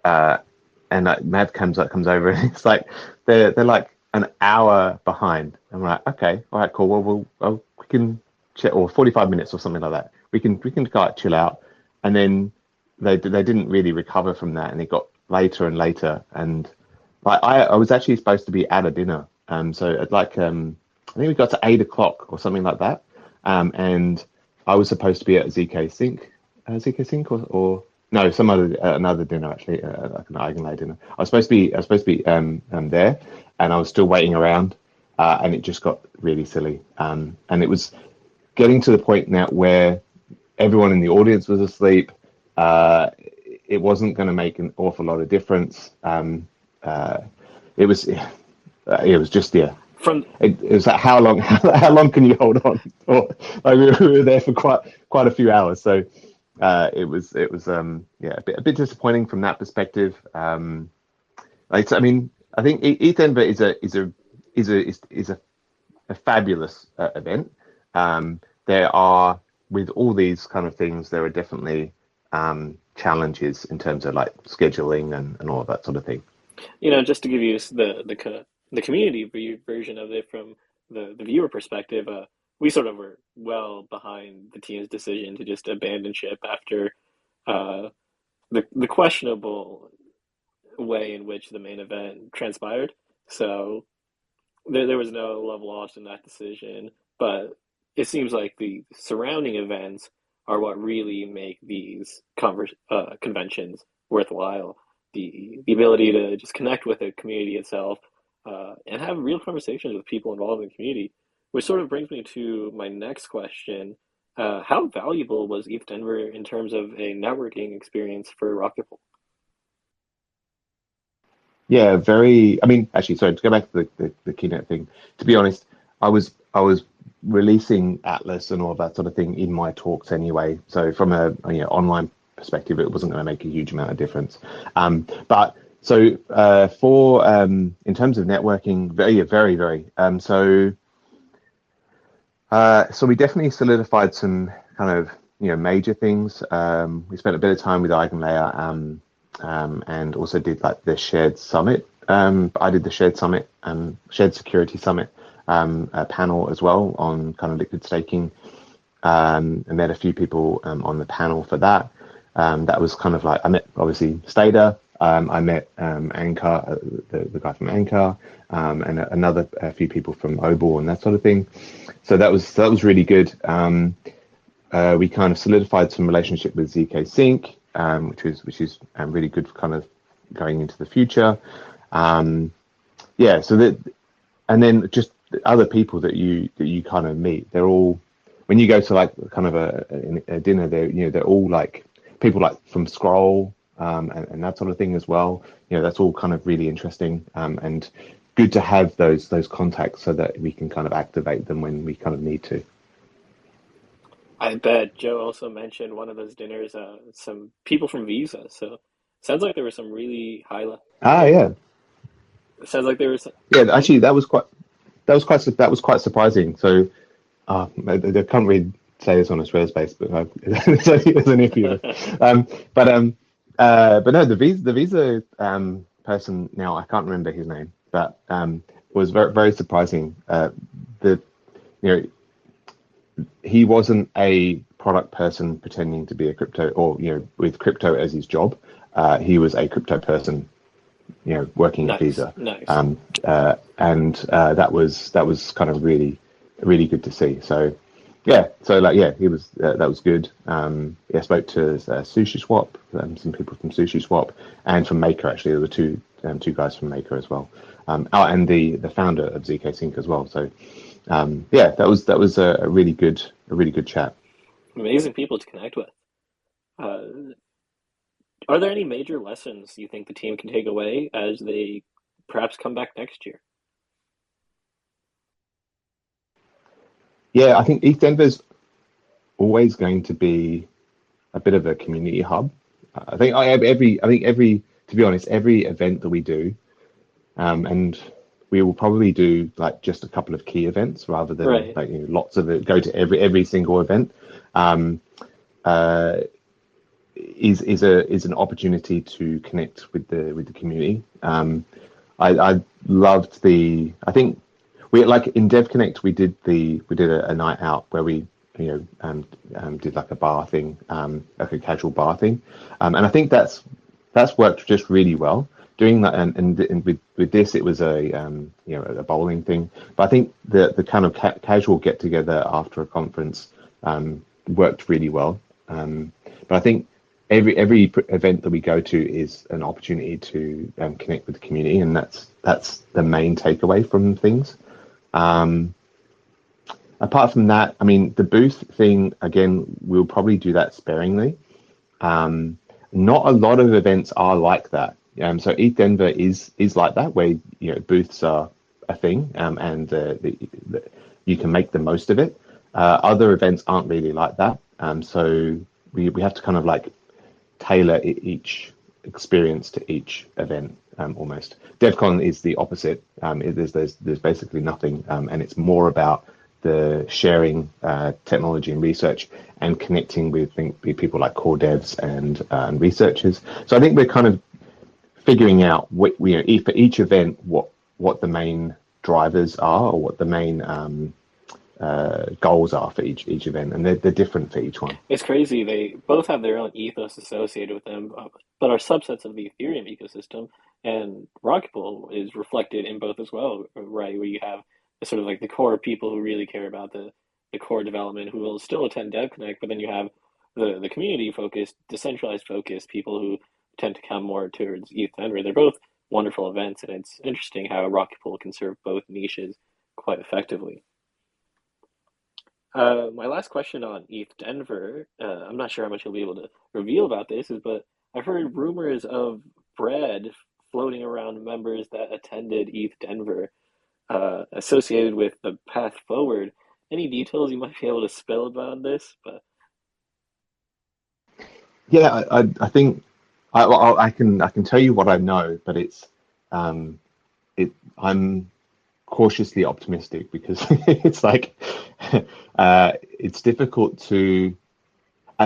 Mav comes over and it's like they're like an hour behind. I'm like, okay, all right, cool. Well, we can check, or 45 minutes or something like that. We can go out, chill out, and then they didn't really recover from that, and it got later and later. And like I was actually supposed to be at a dinner, so at like I think we got to 8 o'clock or something like that, and I was supposed to be at ZK Sync or no, some other another dinner actually, like an Eigenlay dinner. I was supposed to be there, and I was still waiting around, and it just got really silly, and it was getting to the point now where everyone in the audience was asleep. It wasn't going to make an awful lot of difference. It was just It was like how long can you hold on? Or like we were there for quite a few hours. So it was a bit disappointing from that perspective. I think ETH Denver is a fabulous event. There are, with all these kind of things, there are definitely challenges in terms of like scheduling and all of that sort of thing. Just to give you the community version of it from the viewer perspective, we sort of were well behind the team's decision to just abandon ship after the questionable way in which the main event transpired. So there was no love lost in that decision, but it seems like the surrounding events are what really make these conventions worthwhile. The ability to just connect with the community itself, and have real conversations with people involved in the community, which sort of brings me to my next question. How valuable was ETH Denver in terms of a networking experience for Rocket Pool? Yeah, very. I mean, actually, sorry, to go back to the keynote thing. To be honest, I was releasing Atlas and all that sort of thing in my talks anyway. So from a online perspective, it wasn't going to make a huge amount of difference. But so for in terms of networking, very, very. So we definitely solidified some kind of major things. We spent a bit of time with EigenLayer and also did like the shared summit. I did the shared summit, shared security summit panel as well on kind of liquid staking. I met a few people on the panel for that. That was kind of like, I met obviously Stader. I met Anchor, the guy from Anchor, and a few people from Obol and that sort of thing. So that was really good. We kind of solidified some relationship with ZK Sync, which is really good for kind of going into the future. So that, and then just other people that you kind of meet, they're all, when you go to like kind of a dinner, they're all like people like from Scroll and that sort of thing as well. That's all kind of really interesting and good to have those contacts so that we can kind of activate them when we kind of need to. I bet Joe also mentioned one of those dinners, some people from Visa. So sounds like there were some really Yeah. Sounds like there was. Yeah, actually, that was quite surprising. So I can't really say this on a Squarespace, but there's an issue. But no, the Visa person, now I can't remember his name, but was very, very surprising. He wasn't a product person pretending to be a crypto or with crypto as his job. He was a crypto person, working at Visa. Nice. And that was kind of really, really good to see. So he was that was good. I spoke to Sushi Swap, some people from Sushi Swap, and from Maker. Actually, there were two guys from Maker as well. And the founder of ZK Sync as well. So that was a really good chat. Amazing people to connect with. Are there any major lessons you think the team can take away as they perhaps come back next year? Yeah, I think ETH Denver's always going to be a bit of a community hub. I think to be honest, every event that we do, and we will probably do like just a couple of key events rather than like lots of it. Go to every single event. Is an opportunity to connect with the community. I loved I think we like in Dev Connect we did a night out where we did like a bar thing, like a casual bar thing, and I think that's worked just really well. Doing that and with this it was a bowling thing, but I think the kind of casual get together after a conference worked really well. But I think every event that we go to is an opportunity to connect with the community, and that's the main takeaway from things. Apart from that, I mean, the booth thing, again, we'll probably do that sparingly. Not a lot of events are like that. So ETH Denver is like that, where booths are a thing, and you can make the most of it. Other events aren't really like that. So we have to kind of like tailor each experience to each event almost. DevCon is the opposite. There's basically nothing, and it's more about the sharing technology and research and connecting with people like core devs and researchers. So I think we're kind of figuring out for each event what the main drivers are, or what the main goals are for each event, and they're different for each one. It's crazy. They both have their own ethos associated with them, but are subsets of the Ethereum ecosystem. And Rocket Pool is reflected in both as well, right? Where you have sort of like the core people who really care about the core development, who will still attend Dev Connect, but then you have the community focused, decentralized focused people who tend to come more towards ETH Denver. They're both wonderful events, and it's interesting how Rocket Pool can serve both niches quite effectively. My last question on ETH Denver, I'm not sure how much you'll be able to reveal about this, but I've heard rumors of bread floating around members that attended ETH Denver associated with the path forward. any details you might be able to spill about this? But Yeah, I think I can tell you what I know, but um, I'm cautiously optimistic because it's like it's difficult to.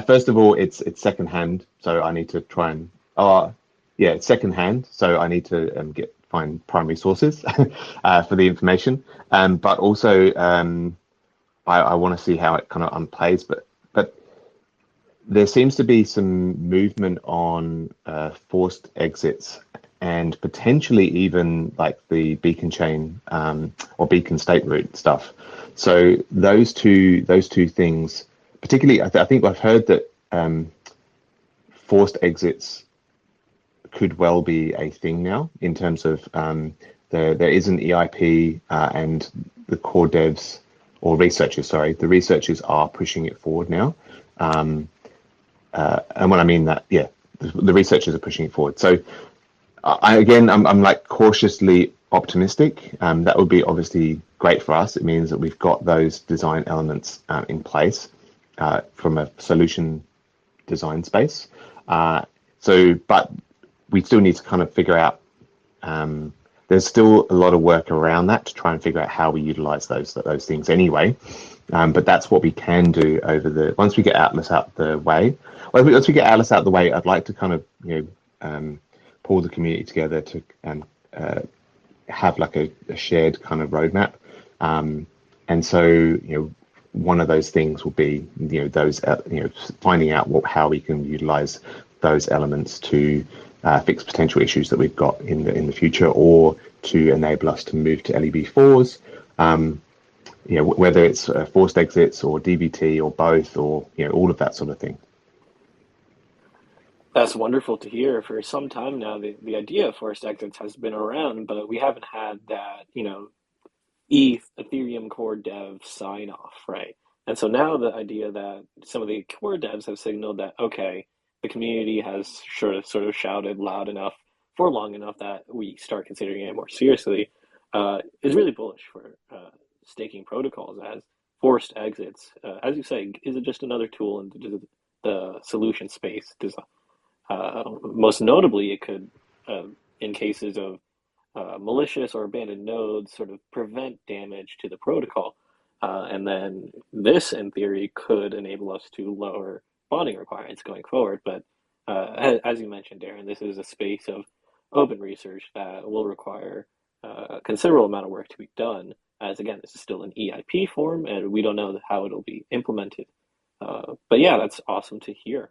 First of all, it's secondhand, so I need to try and yeah, it's secondhand, so I need to find primary sources for the information. But also I want to see how it kind of unplays, but there seems to be some movement on forced exits and potentially even like the beacon chain or beacon state root stuff. So those two things, particularly, I think I've heard that forced exits could well be a thing now in terms of there is an EIP and the core devs or researchers, sorry, the researchers are pushing it forward now. And when I mean that, yeah, the researchers are pushing it forward. So I'm like cautiously optimistic. That would be obviously great for us. It means that we've got those design elements in place from a solution design space. But we still need to kind of figure out. There's still a lot of work around that to try and figure out how we utilize those things anyway. But that's what we can do once we get Atlas out the way. Once we get Atlas out the way, I'd like to kind of pull the community together to have like a shared kind of roadmap. And so one of those things will be those finding out how we can utilize those elements to fix potential issues that we've got in the future, or to enable us to move to LEB4s. Whether it's forced exits or DBT or both, or all of that sort of thing. that's wonderful to hear. For some time now, the idea of forced exits has been around, but we haven't had that, ETH, Ethereum core dev sign off, right? And so now the idea that some of the core devs have signaled that, okay, the community has sort of shouted loud enough for long enough that we start considering it more seriously, is really bullish for staking protocols, as forced exits, as you say, is it just another tool in the solution space design? Most notably, it could, in cases of malicious or abandoned nodes, sort of prevent damage to the protocol. And then this, in theory, could enable us to lower bonding requirements going forward. But as you mentioned, Darren, this is a space of open research that will require a considerable amount of work to be done, as again, this is still an EIP form, and we don't know how it'll be implemented. But yeah, that's awesome to hear.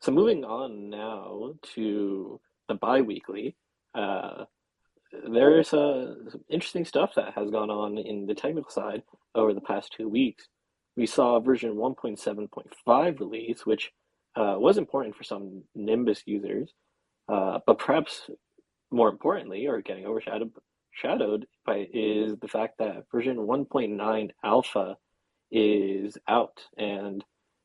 So moving on now to the biweekly, there's some interesting stuff that has gone on in the technical side over the past 2 weeks. We saw version 1.7.5 release, which was important for some Nimbus users, but perhaps more importantly, or getting overshadowed by, is the fact that version 1.9 alpha is out, and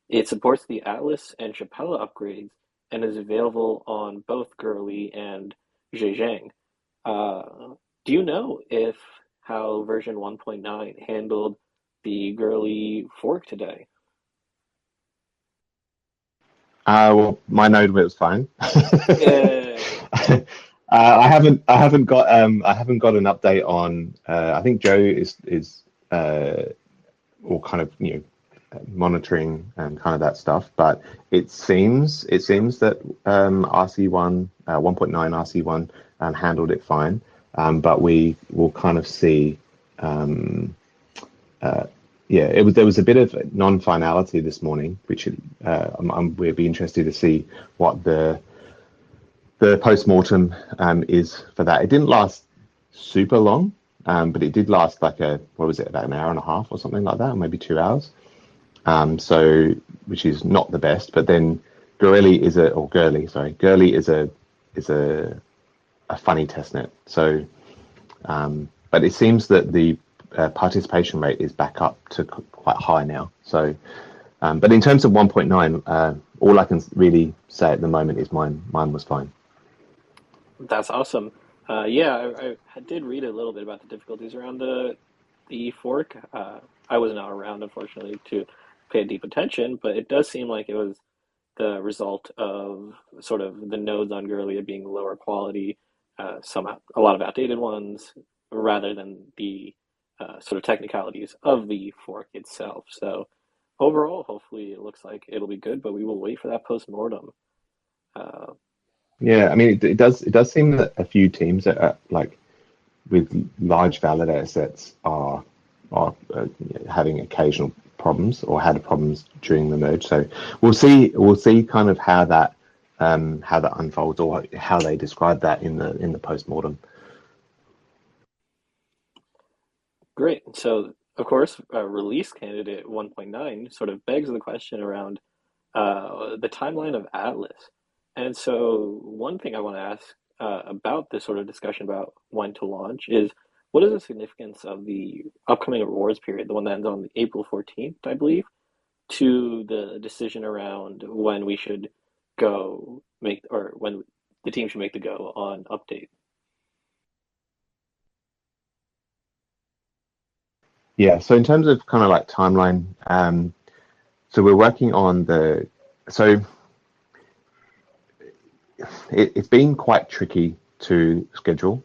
it supports the Atlas and Chapella upgrades and is available on both Gurley and Zhejiang. Do you know if how version 1.9 handled the Gurley fork today? Well, my node was fine. Yeah. I haven't got an update on. I think Joe is all kind of monitoring and kind of that stuff, but it seems that RC1 1.9 RC1 handled it fine, but we will kind of see. There was a bit of non-finality this morning, which we'd be interested to see what the post-mortem is for that. It didn't last super long, but it did last like about an hour and a half or something like that, or maybe 2 hours. So, which is not the best. But then Gurley is a funny testnet. So, but it seems that the participation rate is back up to quite high now. So, but in terms of 1.9, all I can really say at the moment is mine was fine. That's awesome. Yeah, I did read a little bit about the difficulties around the fork. I was not around, unfortunately, to pay deep attention, but it does seem like it was the result of sort of the nodes on Gurlia being lower quality, a lot of outdated ones, rather than the sort of technicalities of the fork itself. So overall, hopefully, it looks like it'll be good, but we will wait for that post mortem. Uh, Yeah, I mean, it does seem that a few teams that are like with large validator sets are having occasional problems or had problems during the merge. So we'll see kind of how that unfolds or how they describe that in the post-mortem. Great. So, of course, release candidate 1.9 sort of begs the question around the timeline of Atlas. And so, one thing I want to ask about this sort of discussion about when to launch is what is the significance of the upcoming rewards period, the one that ends on April 14th, I believe, to the decision around when we should go make, or when the team should make the go on update? Yeah, so in terms of kind of like timeline, so we're working on so it's been quite tricky to schedule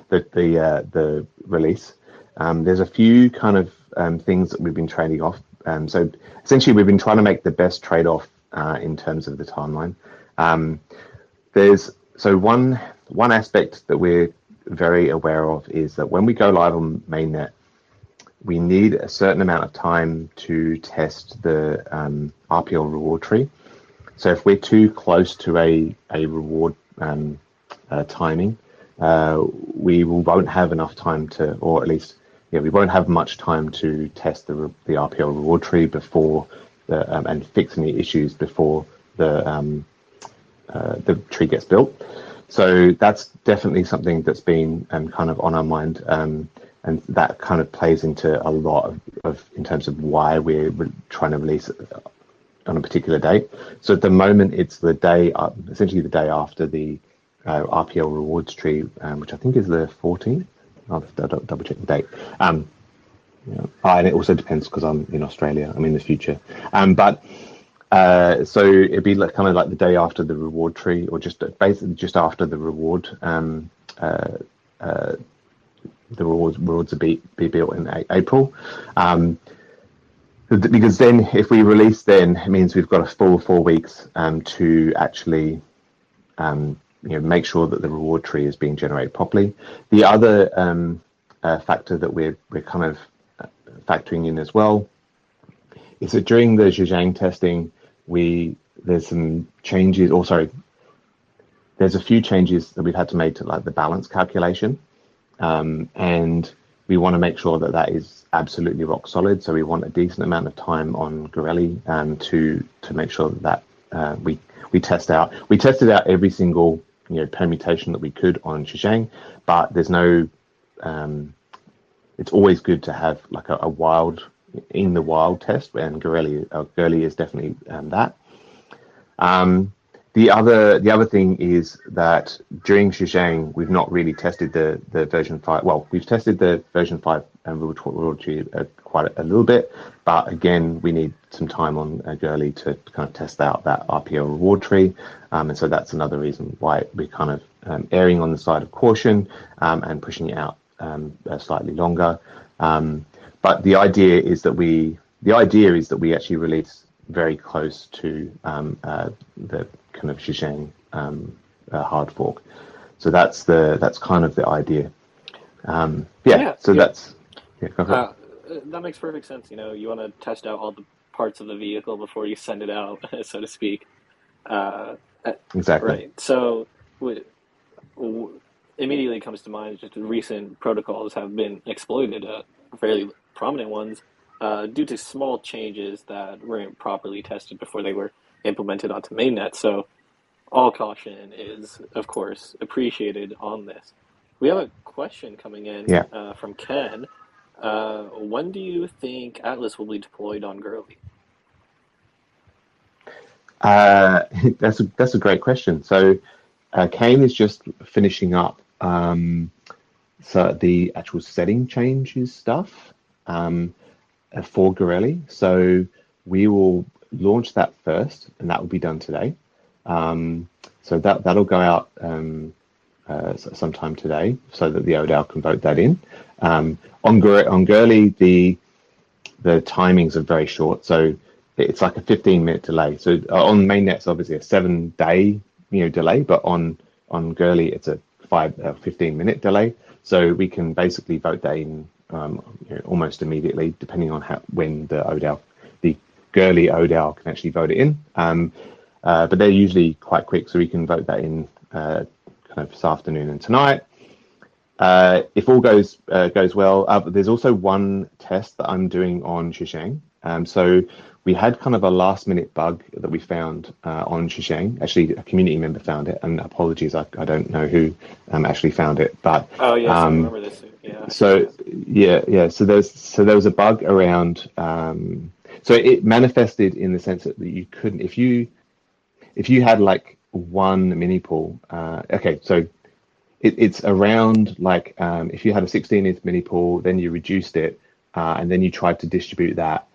the release. There's a few kind of things that we've been trading off. So essentially, we've been trying to make the best trade-off in terms of the timeline. There's one aspect that we're very aware of is that when we go live on mainnet, we need a certain amount of time to test the RPL reward tree. So if we're too close to a reward timing, we won't have enough time to, or at least, yeah, we won't have much time to test the RPL reward tree before and fix any issues before the tree gets built. So that's definitely something that's been kind of on our mind. And that kind of plays into a lot of in terms of why we're trying to release it on a particular date. So at the moment, it's the day, essentially the day after the RPL rewards tree, which I think is the 14th. I'll double check the date. And it also depends because I'm in Australia. I'm in the future. But so it'd be like kind of like the day after the reward tree, or just basically just after the reward. The rewards will be built in April. Because then if we release then, it means we've got a full 4 weeks to actually make sure that the reward tree is being generated properly. The other factor that we're kind of factoring in as well is that during the Zhejiang testing, there's some changes, or sorry, there's a few changes that we've had to make to like the balance calculation. And we want to make sure that that is absolutely rock solid. So we want a decent amount of time on Gorelli to make sure that we tested out every single permutation that we could on Zhejiang, but there's no. It's always good to have like a wild in the wild test, and Gorelli is definitely that. The other thing is that during Zhejiang, we've not really tested the version 5. Well, we've tested the version 5 reward tree quite a little bit, but again, we need some time on Gurley to kind of test out that RPL reward tree, and so that's another reason why we're kind of erring on the side of caution and pushing it out slightly longer. But the idea is that we actually release very close to the kind of Zhejiang hard fork. So that's kind of the idea. That makes perfect sense. You want to test out all the parts of the vehicle before you send it out, so to speak. Exactly. Right. So immediately comes to mind just recent protocols have been exploited, fairly prominent ones, due to small changes that weren't properly tested before they were implemented onto mainnet. So all caution is, of course, appreciated on this. We have a question coming in from Ken. When do you think Atlas will be deployed on Gurley? That's a great question. So Kane is just finishing up so the actual setting changes stuff for Gorelli. So we will launch that first, and that will be done today. So that'll go out sometime today, so that the ODAO can vote that in. On Gurley, the timings are very short, so it's like a 15-minute delay. So on mainnet, it's obviously a 7-day delay, but on Gurley, it's a 15-minute delay. So we can basically vote that in almost immediately, depending on when the Gurley ODAO can actually vote it in. But they're usually quite quick, so we can vote that in kind of this afternoon and tonight. If all goes well, there's also one test that I'm doing on Shishang. So we had kind of a last-minute bug that we found on Shishang. Actually, a community member found it, and apologies, I don't know who actually found it. But oh yes, I remember this. Yeah. So yeah. So there was a bug around. So it manifested in the sense that you couldn't, if you had like one mini pool. Okay, so it's around like if you had a 16th mini pool, then you reduced it, and then you tried to distribute that.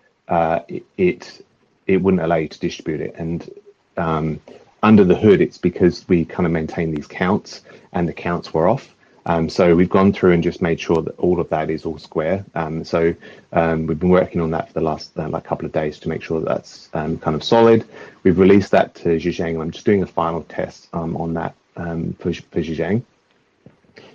It wouldn't allow you to distribute it, and under the hood, it's because we kind of maintain these counts, and the counts were off. So we've gone through and just made sure that all of that is all square. So we've been working on that for the last like couple of days to make sure that that's kind of solid. We've released that to Zhejiang, and I'm just doing a final test on that for Zhejiang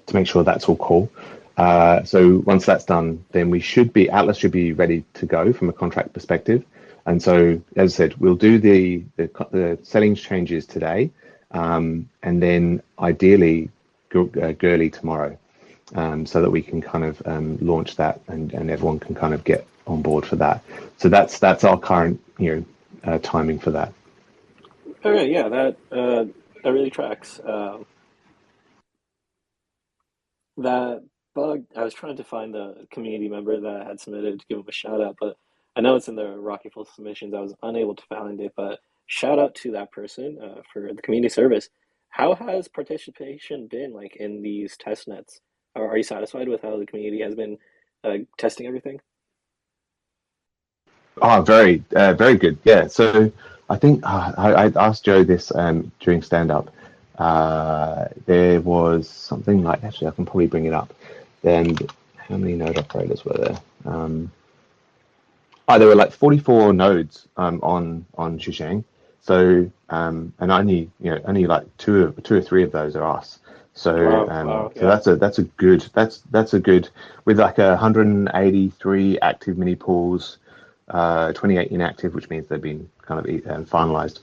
to make sure that's all cool. So once that's done, then Atlas should be ready to go from a contract perspective. And so, as I said, we'll do the settings changes today, and then ideally Gurley tomorrow, so that we can kind of launch that, and everyone can kind of get on board for that. So that's our current timing for that. Okay, yeah, that really tracks. That bug, I was trying to find the community member that had submitted to give him a shout out, but I know it's in the Rocky Full submissions. I was unable to find it, but shout out to that person for the community service. How has participation been like in these test nets? Are you satisfied with how the community has been testing everything? Oh, very good. Yeah. So I think I asked Joe this during stand up. There was something like, actually, I can probably bring it up. Then how many node operators were there? There were like 44 nodes on Shishang. So and only like two or three of those are us. So wow, so that's a good with like 183 active mini pools, 28 inactive, which means they've been kind of finalized.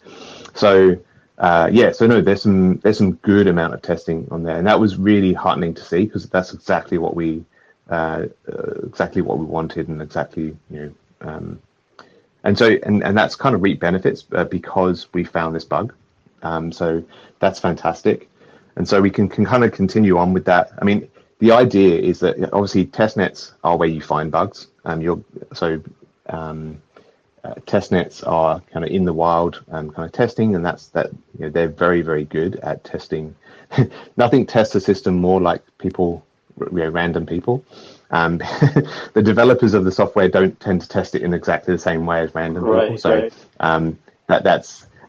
So so no, there's some good amount of testing on there, and that was really heartening to see, because that's exactly what we wanted, and exactly and so that's kind of reap benefits because we found this bug. So that's fantastic, and so we can kind of continue on with that. I mean, the idea is that obviously test nets are where you find bugs. Test nets are kind of in the wild kind of testing, and they're very, very good at testing. Nothing tests a system more like people, random people. The developers of the software don't tend to test it in exactly the same way as random people. So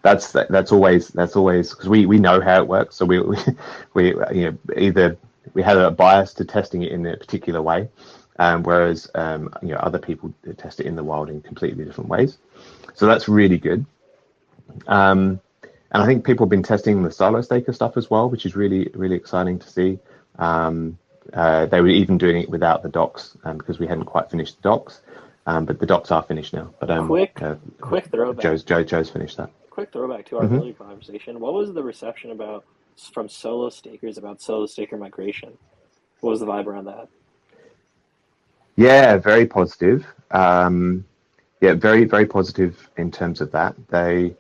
that's always because we know how it works. So we either we had a bias to testing it in a particular way, whereas other people test it in the wild in completely different ways. So that's really good. And I think people have been testing the silo staker stuff as well, which is really, really exciting to see. They were even doing it without the docs because we hadn't quite finished the docs, but the docs are finished now. But quick throwback. Joe's finished that. Quick throwback to our earlier conversation. What was the reception from solo stakers about solo staker migration? What was the vibe around that? Yeah, very positive. Very, very positive in terms of that. I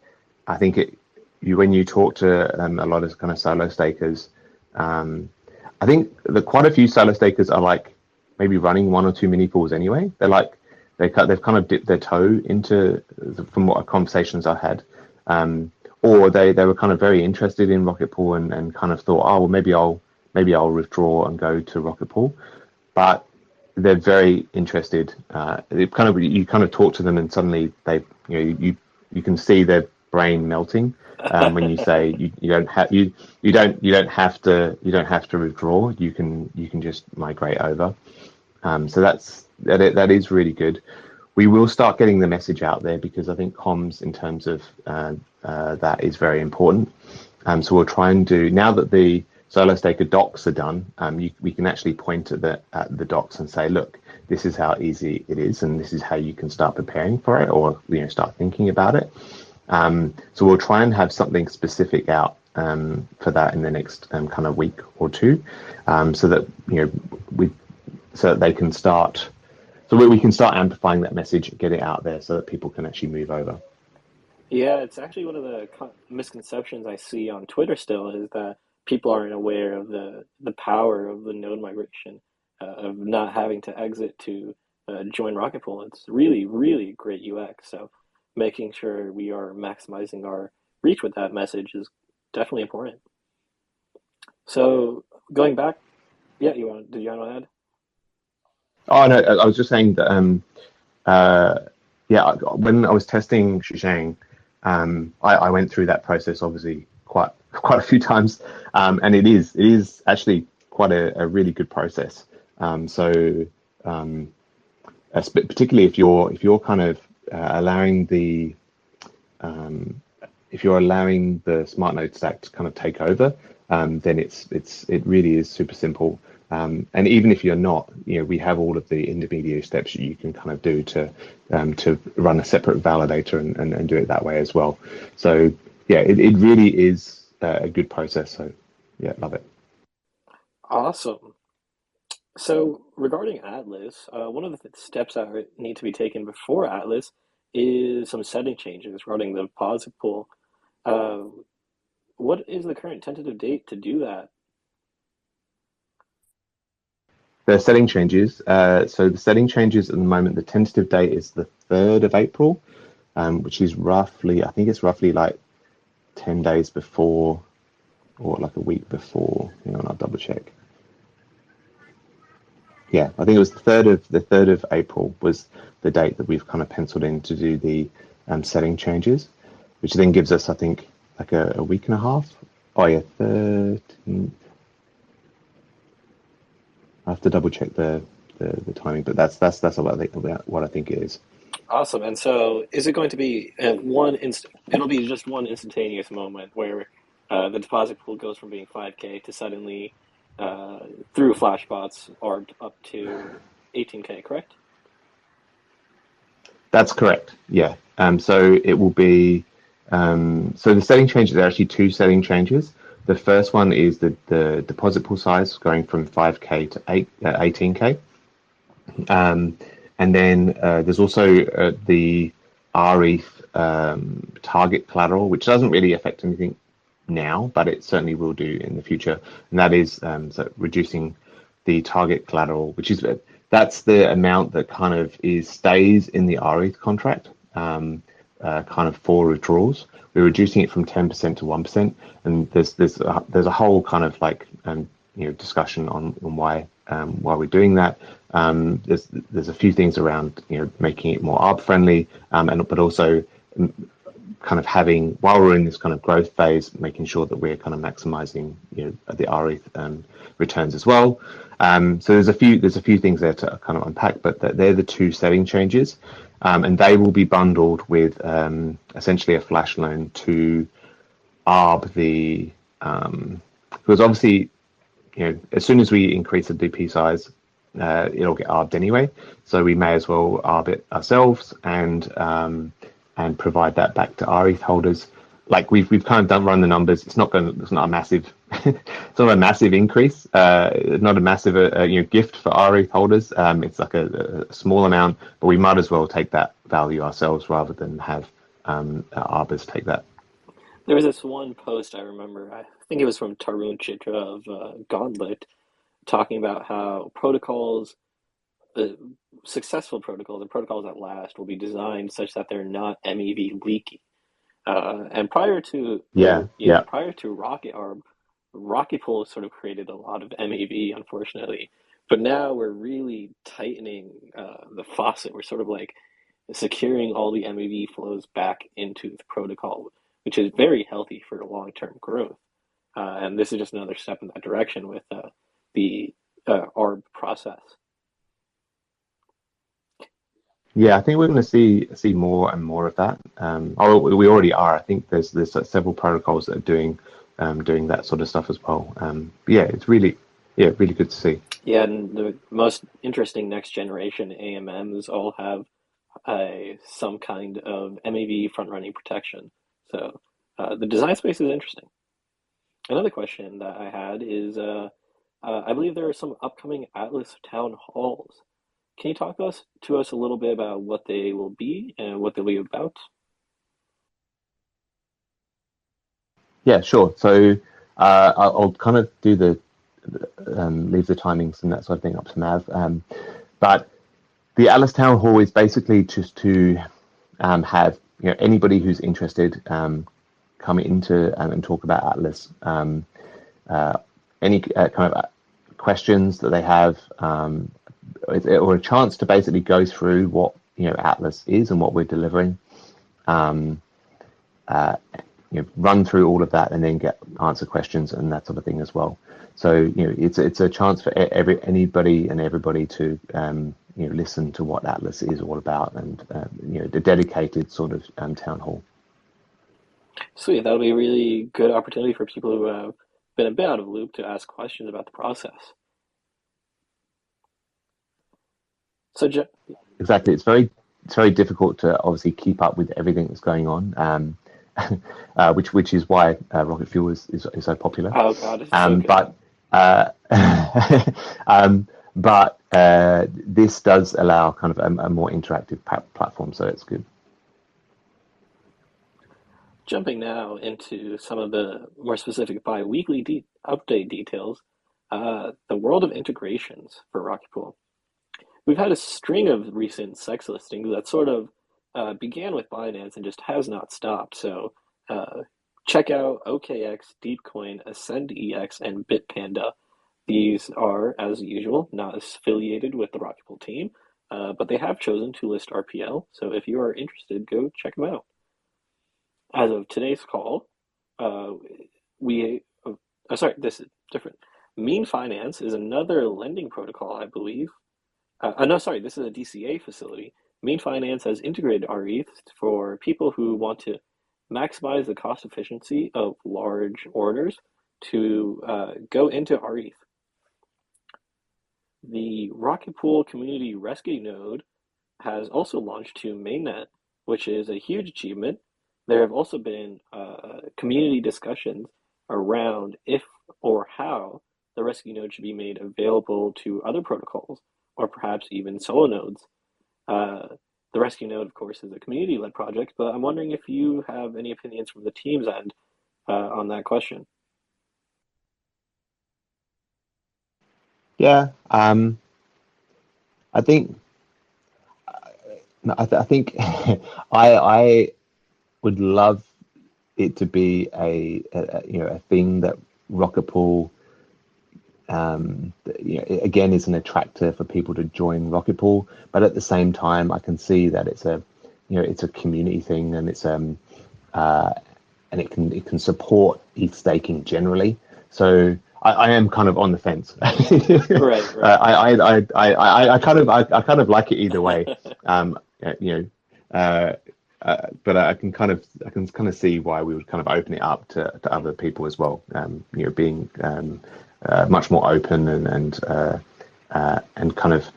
think when you talk to a lot of kind of solo stakers, I think that quite a few solo stakers are like maybe running one or two mini pools anyway. They've kind of dipped their toe into, from what conversations I had, or they were kind of very interested in Rocket Pool and kind of thought, oh well, maybe I'll maybe I'll withdraw and go to Rocket Pool. But they're very interested. You kind of talk to them, and suddenly you can see their brain melting when you say you don't have to withdraw. You can just migrate over. So that is really good. We will start getting the message out there, because I think comms in terms of that is very important. So we'll try and do, now that the Solo Staker docs are done, we can actually point at the docs and say, look, this is how easy it is, and this is how you can start preparing for it, or start thinking about it. So we'll try and have something specific out for that in the next kind of week or two, so that they can start, so we can start amplifying that message and get it out there so that people can actually move over. Yeah, it's actually one of the misconceptions I see on Twitter still, is that people aren't aware of the power of the node migration, of not having to exit to join Rocket Pool. It's really, really great UX. So making sure we are maximizing our reach with that message is definitely important. So going back, yeah, did you want to add? Oh no, I was just saying that when I was testing Shishang, I went through that process obviously quite a few times, and it is actually quite a really good process. Particularly if you're kind of allowing the smart node stack to kind of take over, then it really is super simple. And even if you're not, we have all of the intermediate steps that you can kind of do to run a separate validator and do it that way as well. So yeah, it really is a good process. So yeah, love it. Awesome. So regarding Atlas, one of the steps that need to be taken before Atlas is some setting changes regarding the deposit pool. What is the current tentative date to do that? The setting changes. So the setting changes at the moment, the tentative date is the 3rd of April, which is roughly, I think it's roughly like 10 days before, or like a week before. Hang on, I'll double check. Yeah, I think it was the 3rd of April was the date that we've kind of penciled in to do the setting changes, which then gives us, I think, like a week and a half. Oh yeah, 13th. I have to double check the timing, but that's what I think it is. Awesome. And so is it going to be it'll be just one instantaneous moment where the deposit pool goes from being 5K to suddenly through flashbots or up to 18K, correct? That's correct. Yeah. So it will be. So the setting changes are actually 2 setting changes. The first one is the deposit pool size going from 5K to 18K. And then there's also the rETH target collateral, which doesn't really affect anything now, but it certainly will do in the future. And that is so reducing the target collateral, that's the amount that kind of stays in the rETH contract, kind of for withdrawals. We're reducing it from 10% to 1%, and there's a whole kind of like discussion on why we're doing that. There's a few things around making it more ARB friendly, but also kind of having, while we're in this kind of growth phase, making sure that we're kind of maximizing the rETH returns as well. So there's a few things there to kind of unpack, but they're the 2 setting changes, and they will be bundled with essentially a flash loan to ARB because obviously as soon as we increase the DP size, it'll get ARB'd anyway. So we may as well ARB it ourselves and provide that back to rETH holders. Like we've kind of run the numbers. It's not a massive increase. Not a massive gift for rETH holders. It's like a small amount, but we might as well take that value ourselves rather than have ARBers take that. There was this one post I remember, I think it was from Tarun Chitra of Gauntlet, talking about how protocols, successful protocols, and protocols that last will be designed such that they're not MEV leaky. And prior to Rocket Arb, Rocket Pool sort of created a lot of MAV, unfortunately, but now we're really tightening the faucet. We're sort of like securing all the MAV flows back into the protocol, which is very healthy for long-term growth. And this is just another step in that direction with the ARB process. Yeah, I think we're going to see more and more of that. We already are. I think there's several protocols that are doing that sort of stuff as well. Yeah, it's really good to see. Yeah, and the most interesting next generation AMMs all have some kind of MAV front running protection. So the design space is interesting. Another question that I had is I believe there are some upcoming Atlas town halls. Can you talk to us a little bit about what they will be and what they'll be about? Yeah, sure. So I'll kind of do leave the timings and that sort of thing up to Mav. But the Atlas Town Hall is basically just to have anybody who's interested come into and talk about Atlas. Any kind of questions that they have, or a chance to basically go through what Atlas is and what we're delivering. Run through all of that and then answer questions and that sort of thing as well. So it's a chance for anybody and everybody to listen to what Atlas is all about, and the dedicated sort of town hall. Sweet, that'll be a really good opportunity for people who have been a bit out of the loop to ask questions about the process. So exactly, it's very difficult to obviously keep up with everything that's going on. Which is why rocket fuel is so popular. Oh God, it's so good. But this does allow kind of a more interactive platform, so it's good. Jumping now into some of the more specific bi-weekly update details, the world of integrations for Rocket Pool. We've had a string of recent sex listings that sort of began with Binance and just has not stopped. So check out OKX, Deepcoin, AscendEX, and Bitpanda. These are, as usual, not affiliated with the Rocket Pool team, but they have chosen to list RPL. So if you are interested, go check them out. As of today's call, this is different. Mean Finance is another lending protocol, I believe. This is a DCA facility. Mean Finance has integrated rETH for people who want to maximize the cost efficiency of large orders to go into rETH. The Rocket Pool Community Rescue Node has also launched to mainnet, which is a huge achievement. There have also been community discussions around if or how the rescue node should be made available to other protocols, or perhaps even solo nodes. The rescue node, of course, is a community-led project, but I'm wondering if you have any opinions from the team's end on that question. Yeah, I think I would love it to be a thing that Rocket Pool again is an attractor for people to join Rocket Pool, but at the same time I can see that it's a community thing, and it's and it can support ETH staking generally. So I am kind of on the fence. Right. I kind of like it either way. But I can kind of see why we would kind of open it up to other people as well. Being much more open and kind of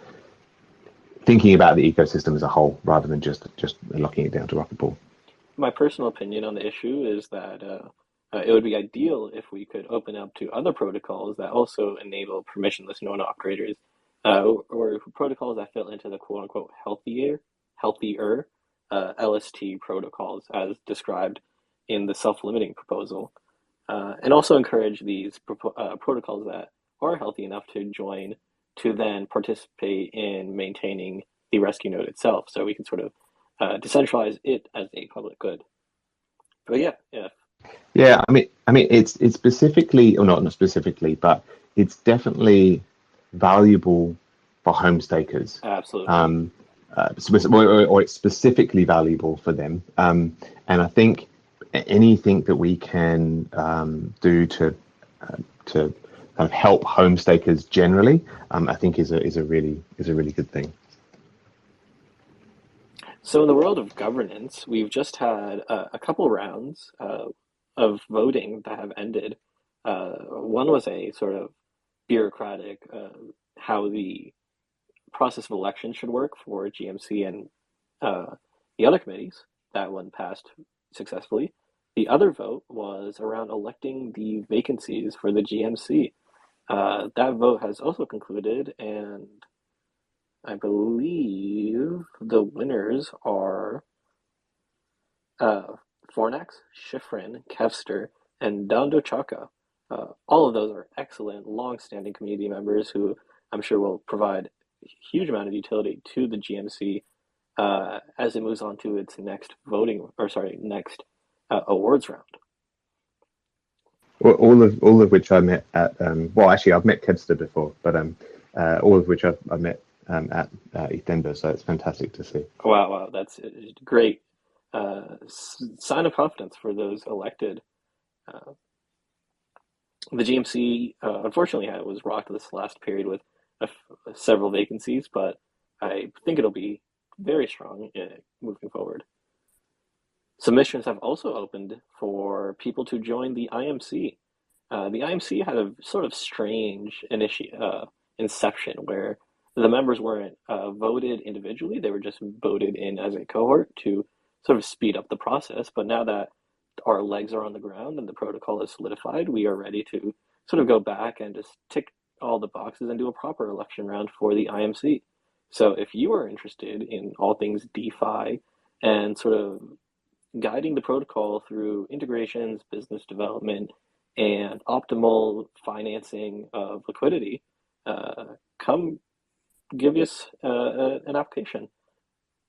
thinking about the ecosystem as a whole rather than just locking it down to Rocket Pool. My personal opinion on the issue is that it would be ideal if we could open up to other protocols that also enable permissionless node operators, or protocols that fit into the quote-unquote healthier LST protocols as described in the self-limiting proposal, and also encourage these protocols that are healthy enough to join to then participate in maintaining the rescue node itself, so we can sort of decentralize it as a public good. But yeah. Yeah, it's specifically, or not specifically, but it's definitely valuable for home stakers. Absolutely. Or it's specifically valuable for them. And I think anything that we can do to kind of help home stakers generally, I think is a really good thing. So in the world of governance, we've just had a couple rounds of voting that have ended. One was a sort of bureaucratic, how the process of election should work for GMC and the other committees. That one passed successfully. The other vote was around electing the vacancies for the GMC. That vote has also concluded, and I believe the winners are uh, Fornax, Schifrin, Kevster, and Dando Chaka. All of those are excellent, long-standing community members who I'm sure will provide a huge amount of utility to the GMC as it moves on to its next next awards round. All of which I met at well, actually I've met Kevster before, but all of which I met at ETH Denver, so it's fantastic to see. Wow, that's a great sign of confidence for those elected. Uh, the GMC, unfortunately, was rocked this last period with several vacancies, but I think it'll be very strong moving forward. Submissions have also opened for people to join the IMC. The IMC had a sort of strange inception where the members weren't voted individually, they were just voted in as a cohort to sort of speed up the process. But now that our legs are on the ground and the protocol is solidified, we are ready to sort of go back and just tick all the boxes and do a proper election round for the IMC. So if you are interested in all things DeFi and sort of guiding the protocol through integrations, business development, and optimal financing of liquidity, come give us an application.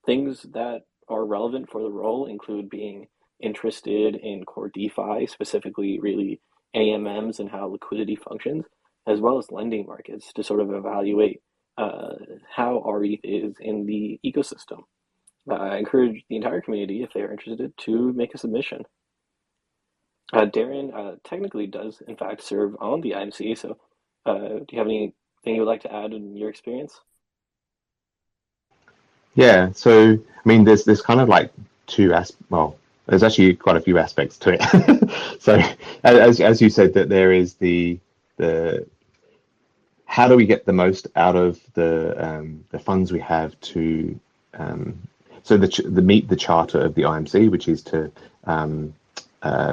Things that are relevant for the role include being interested in core DeFi, specifically really AMMs and how liquidity functions, as well as lending markets to sort of evaluate how rETH is in the ecosystem. I encourage the entire community, if they are interested, to make a submission. Darren technically does, in fact, serve on the IMC, so do you have anything you would like to add in your experience? Yeah, so I mean, there's kind of like well, there's actually quite a few aspects to it. So as you said, that there is the how do we get the most out of the funds we have to so the meet the charter of the IMC, which is to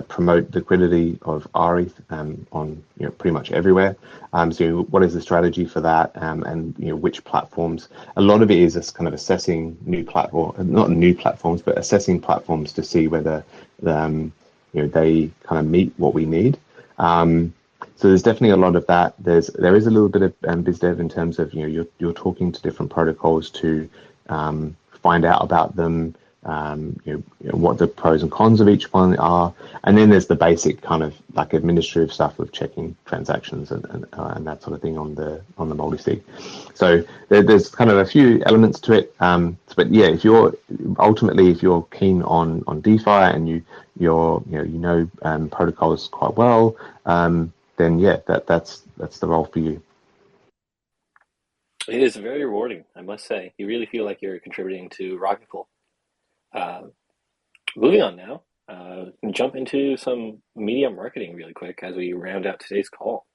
promote liquidity of rETH on pretty much everywhere. So what is the strategy for that, and which platforms? A lot of it is just kind of assessing not new platforms, but assessing platforms to see whether they kind of meet what we need. So there's definitely a lot of that. There is a little bit of biz dev in terms of you're talking to different protocols to find out about them, what the pros and cons of each one are, and then there's the basic kind of like administrative stuff of checking transactions and that sort of thing on the multi-sig. So there's kind of a few elements to it, but yeah, if you're keen on DeFi and you know protocols quite well, then yeah, that's the role for you. It is very rewarding, I must say. You really feel like you're contributing to Rocket Pool. Moving on now, jump into some media marketing really quick as we round out today's call.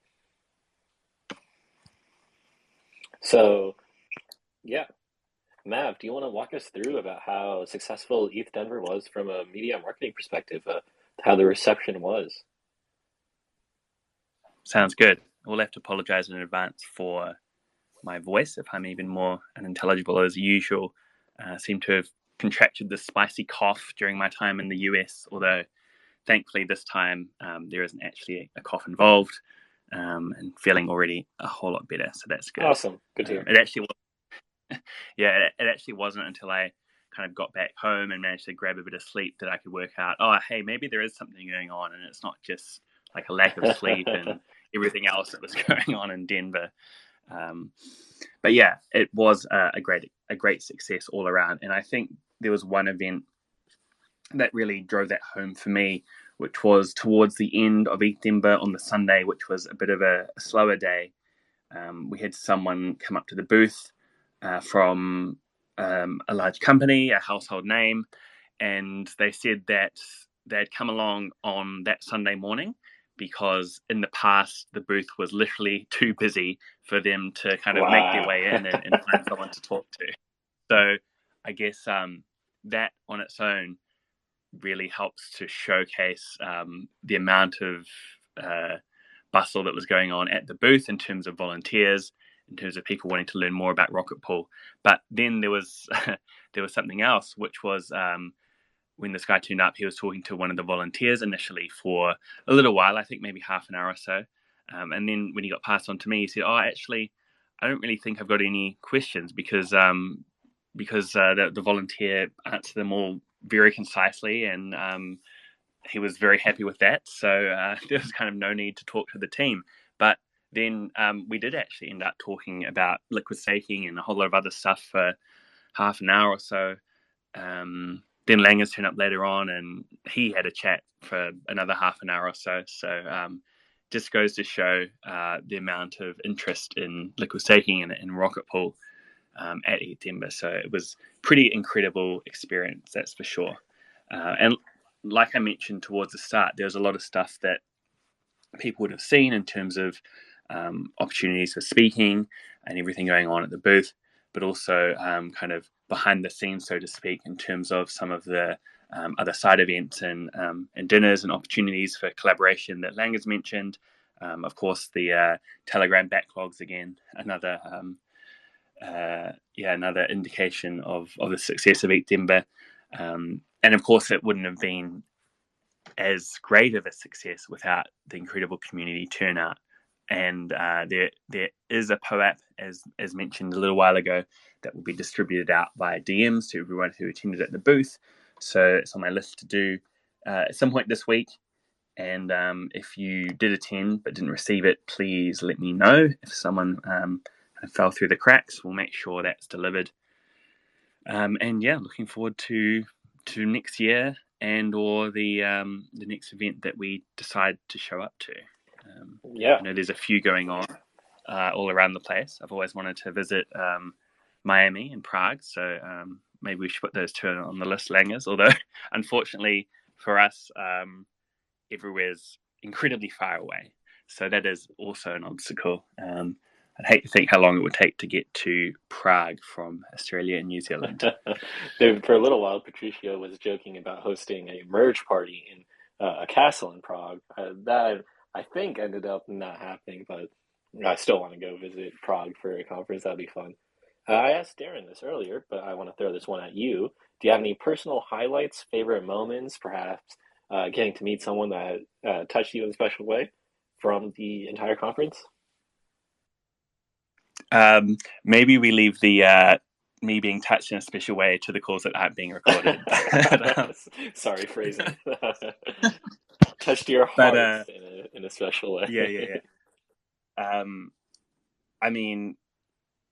So, yeah, Mav, do you want to walk us through about how successful ETH Denver was from a media marketing perspective, how the reception was? Sounds good. I will have to apologize in advance for my voice if I'm even more unintelligible as usual. Seem to have contracted this spicy cough during my time in the US, although thankfully this time there isn't actually a cough involved, and feeling already a whole lot better, so that's good. Awesome. Good to hear. It actually was, yeah, it actually wasn't until I kind of got back home and managed to grab a bit of sleep, that I could work out, oh, hey, maybe there is something going on, and it's not just like a lack of sleep and everything else that was going on in Denver. But yeah, it was a great success all around. And I think there was one event that really drove that home for me, which was towards the end of ETH Denver on the Sunday, which was a bit of a slower day. We had someone come up to the booth from a large company, a household name, and they said that they'd come along on that Sunday morning because in the past the booth was literally too busy for them to kind of make their way in and find someone to talk to. So I guess that on its own really helps to showcase the amount of bustle that was going on at the booth in terms of volunteers, in terms of people wanting to learn more about Rocket Pool. But then there was something else, which was when this guy turned up, he was talking to one of the volunteers initially for a little while, I think maybe half an hour or so. And then when he got passed on to me, he said, oh, actually, I don't really think I've got any questions because the volunteer answered them all very concisely, and he was very happy with that. So there was kind of no need to talk to the team. But then we did actually end up talking about liquid staking and a whole lot of other stuff for half an hour or so. Then Langers turned up later on, and he had a chat for another half an hour or so. So just goes to show the amount of interest in liquid staking and Rocket Pool at ETH Denver. So it was pretty incredible experience, that's for sure. And like I mentioned towards the start, there was a lot of stuff that people would have seen in terms of opportunities for speaking and everything going on at the booth, but also kind of behind the scenes, so to speak, in terms of some of the other side events and dinners and opportunities for collaboration that Langers mentioned. Of course, the Telegram backlogs, again, another indication of the success of ETH Denver. And of course, it wouldn't have been as great of a success without the incredible community turnout. And there is a POAP, as mentioned a little while ago, that will be distributed out via DMs to everyone who attended at the booth. So it's on my list to do at some point this week. And if you did attend but didn't receive it, please let me know. If someone fell through the cracks, we'll make sure that's delivered. And yeah, looking forward to next year and or the next event that we decide to show up to. Yeah. I know there's a few going on all around the place. I've always wanted to visit Miami and Prague, so maybe we should put those two on the list, Langers. Although, unfortunately for us, everywhere's incredibly far away, so that is also an obstacle. I'd hate to think how long it would take to get to Prague from Australia and New Zealand. For a little while, Patricio was joking about hosting a merge party in a castle in Prague. That I think ended up not happening, but I still want to go visit Prague for a conference. That'd be fun. I asked Darren this earlier, but I want to throw this one at you. Do you have any personal highlights, favorite moments, perhaps getting to meet someone that touched you in a special way from the entire conference? Maybe we leave the me being touched in a special way to the calls that aren't being recorded. Sorry, phrasing. Touched your heart in a special way. Yeah. I mean,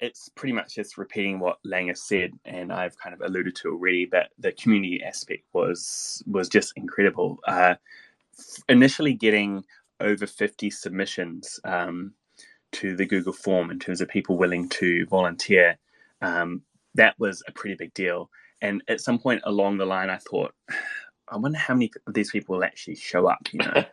it's pretty much just repeating what Langers said, and I've kind of alluded to already, but the community aspect was just incredible. Initially getting over 50 submissions to the Google form in terms of people willing to volunteer, that was a pretty big deal. And at some point along the line, I thought, I wonder how many of these people will actually show up, you know?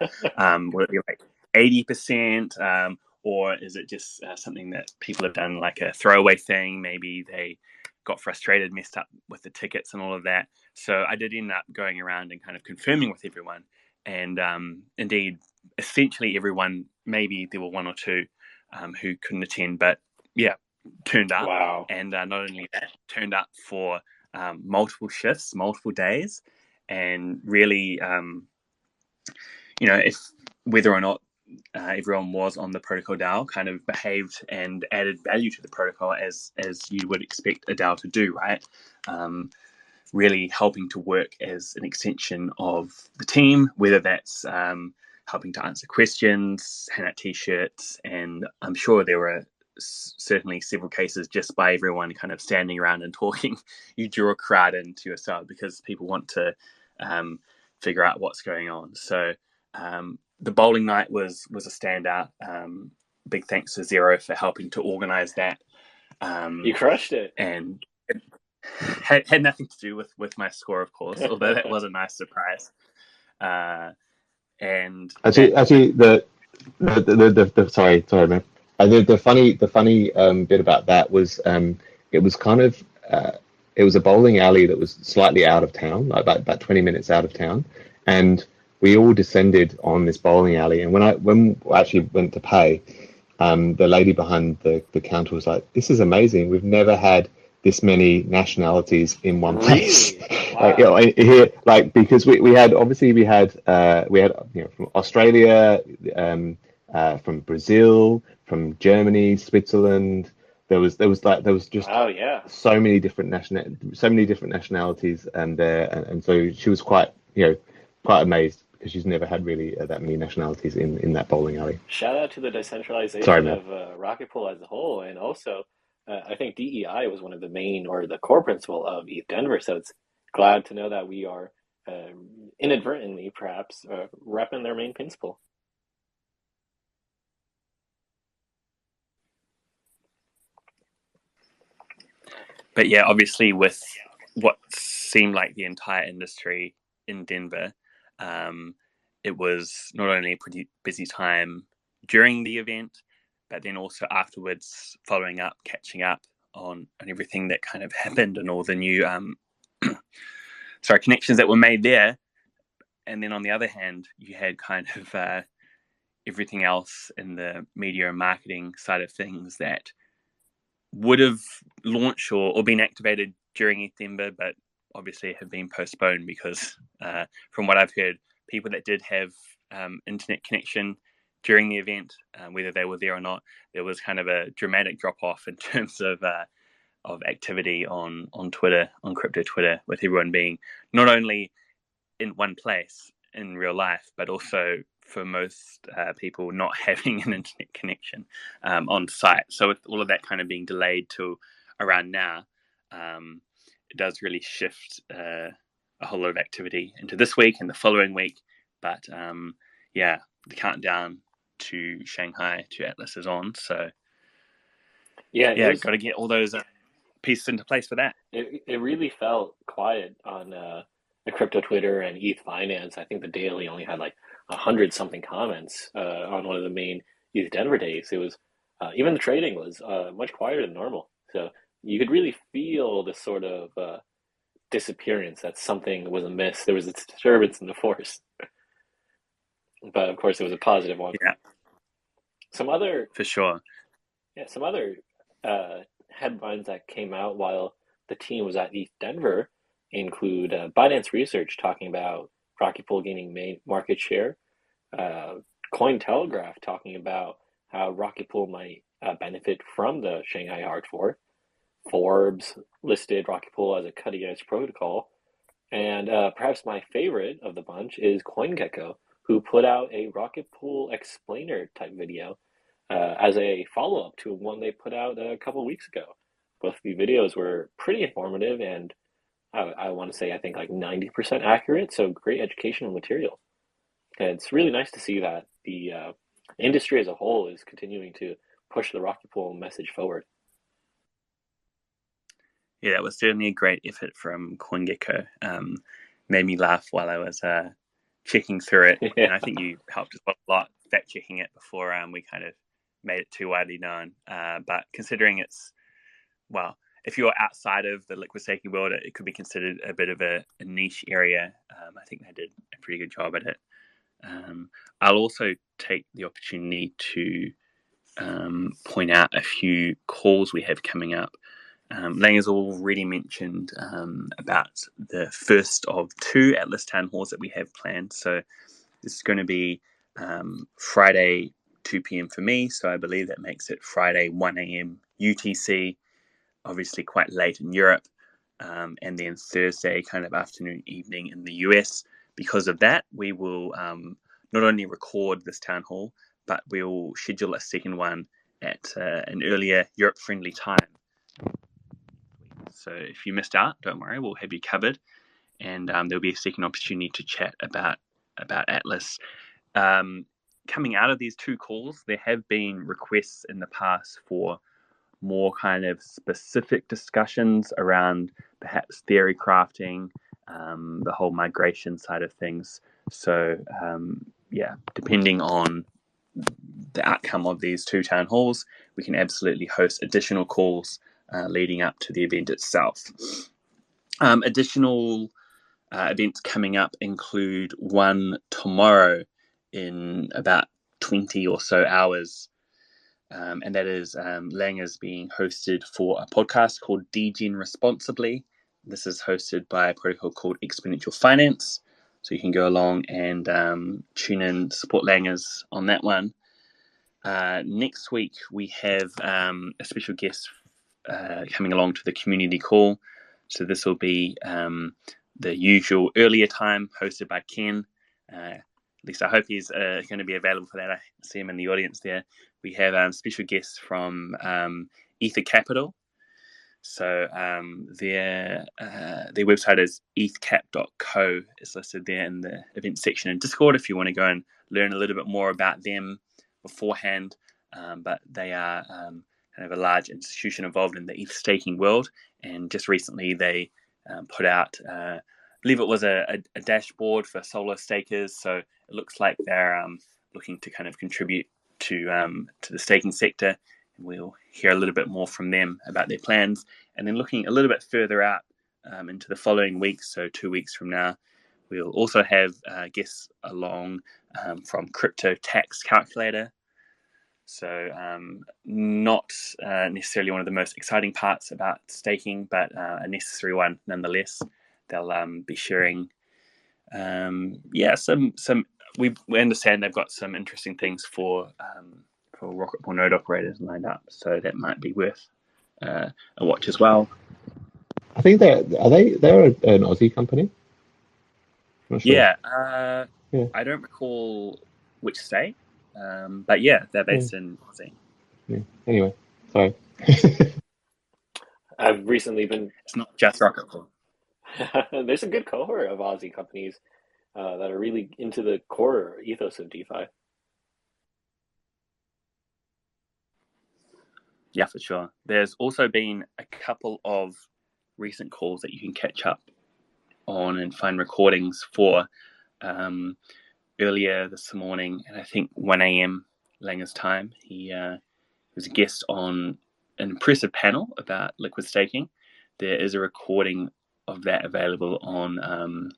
Will it be like 80%? Or is it just something that people have done like a throwaway thing? Maybe they got frustrated, messed up with the tickets and all of that. So I did end up going around and kind of confirming with everyone. And indeed, essentially everyone, maybe there were one or two who couldn't attend, but yeah, turned up. Wow. And not only that, turned up for multiple shifts, multiple days. And really, if whether or not everyone was on the protocol DAO, kind of behaved and added value to the protocol as you would expect a DAO to do, right? really helping to work as an extension of the team, whether that's helping to answer questions, hand out t-shirts, and I'm sure there were certainly several cases just by everyone kind of standing around and talking. You draw a crowd into yourself because people want to figure out what's going on. So the bowling night was a standout. Big thanks to Zero for helping to organize that. You crushed it. And it had nothing to do with my score, of course, although that was a nice surprise. And actually, the sorry, man. The funny bit about that was it was kind of it was a bowling alley that was slightly out of town, like about 20 minutes out of town, and we all descended on this bowling alley. And when I actually went to pay, the lady behind the counter was like, "This is amazing. We've never had this many nationalities in one place." Wow. Here, like, because we had from Australia, from Brazil, from Germany, Switzerland. There was just so many different nationalities there, and so she was quite amazed because she's never had really that many nationalities in that bowling alley. Shout out to the decentralization of Rocket Pool as a whole, and also I think DEI was one of the main, or the core principle of ETH Denver. So it's glad to know that we are inadvertently, perhaps, repping their main principle. But yeah, obviously with what seemed like the entire industry in Denver, it was not only a pretty busy time during the event, but then also afterwards, following up, catching up on everything that kind of happened and all the new connections that were made there. And then on the other hand, you had kind of everything else in the media and marketing side of things that would have launched or been activated during ETH Denver, but obviously have been postponed because from what I've heard, people that did have internet connection during the event, whether they were there or not, there was kind of a dramatic drop-off in terms of activity on Twitter, on crypto Twitter, with everyone being not only in one place in real life, but also for most people not having an internet connection on site. So with all of that kind of being delayed to around now, it does really shift a whole lot of activity into this week and the following week. But the countdown to Shanghai, to Atlas is on. So got to get all those pieces into place for that. It really felt quiet on the crypto Twitter and ETH Finance. I think the daily only had like 100-something comments on one of the main ETH Denver days. It was even the trading was much quieter than normal. So you could really feel the sort of disappearance, that something was amiss. There was a disturbance in the force. But of course, it was a positive one. Yeah. Some other headlines that came out while the team was at ETH Denver include Binance Research talking about Rocket Pool gaining market share, Cointelegraph talking about how Rocket Pool might benefit from the Shanghai Hard Fork, Forbes listed Rocket Pool as a cutting-edge protocol, and perhaps my favorite of the bunch is CoinGecko, who put out a Rocket Pool explainer type video as a follow-up to one they put out a couple of weeks ago. Both the videos were pretty informative and I want to say I think like 90% accurate, so great educational material. And it's really nice to see that the industry as a whole is continuing to push the Rocket Pool message forward. Yeah, that was certainly a great effort from CoinGecko. Made me laugh while I was checking through it, and I think you helped us a lot fact checking it before we kind of made it too widely known. But considering it's, well, if you're outside of the liquid staking world, it could be considered a bit of a niche area. I think they did a pretty good job at it. I'll also take the opportunity to point out a few calls we have coming up. Langers already mentioned about the first of 2 Atlas Town Halls that we have planned. So this is going to be Friday 2 p.m. for me. So I believe that makes it Friday 1 a.m. UTC, obviously quite late in Europe. and then Thursday kind of afternoon, evening in the US. Because of that, we will not only record this town hall, but we'll schedule a second one at an earlier Europe-friendly time. So if you missed out, don't worry, we'll have you covered, and there'll be a second opportunity to chat about Atlas. Coming out of these two calls, there have been requests in the past for more kind of specific discussions around perhaps theory crafting, the whole migration side of things. So depending on the outcome of these two town halls, we can absolutely host additional calls leading up to the event itself. Additional events coming up include one tomorrow in about 20 or so hours, and that is Langers being hosted for a podcast called Degen Responsibly. This is hosted by a protocol called Exponential Finance, so you can go along and tune in, support Langers on that one. Next week we have a special guest coming along to the community call, so this will be the usual earlier time, hosted by Ken. At least I hope he's going to be available for that. I see him in the audience there. We have special guests from Ether Capital. So their website is ethcap.co. It's listed there in the event section in Discord if you want to go and learn a little bit more about them beforehand. But they are kind of a large institution involved in the ETH staking world. And just recently they put out, I believe it was a dashboard for solo stakers. So it looks like they're looking to kind of contribute to the staking sector. And we'll hear a little bit more from them about their plans. And then looking a little bit further out into the following weeks, so 2 weeks from now, we'll also have guests along from Crypto Tax Calculator. So not necessarily one of the most exciting parts about staking, but a necessary one nonetheless. They'll be sharing, some. We understand they've got some interesting things for Rocket Pool node operators lined up, so that might be worth a watch as well. I think they're an Aussie company. Not sure. Yeah. I don't recall which state, but yeah, they're based in Aussie. Yeah. Anyway, sorry. I've recently been. It's not just Rocket Pool. There's a good cohort of Aussie companies that are really into the core ethos of DeFi. Yeah, for sure. There's also been a couple of recent calls that you can catch up on and find recordings for earlier this morning, and I think 1 a.m. Langers time. He was a guest on an impressive panel about liquid staking. There is a recording of that available on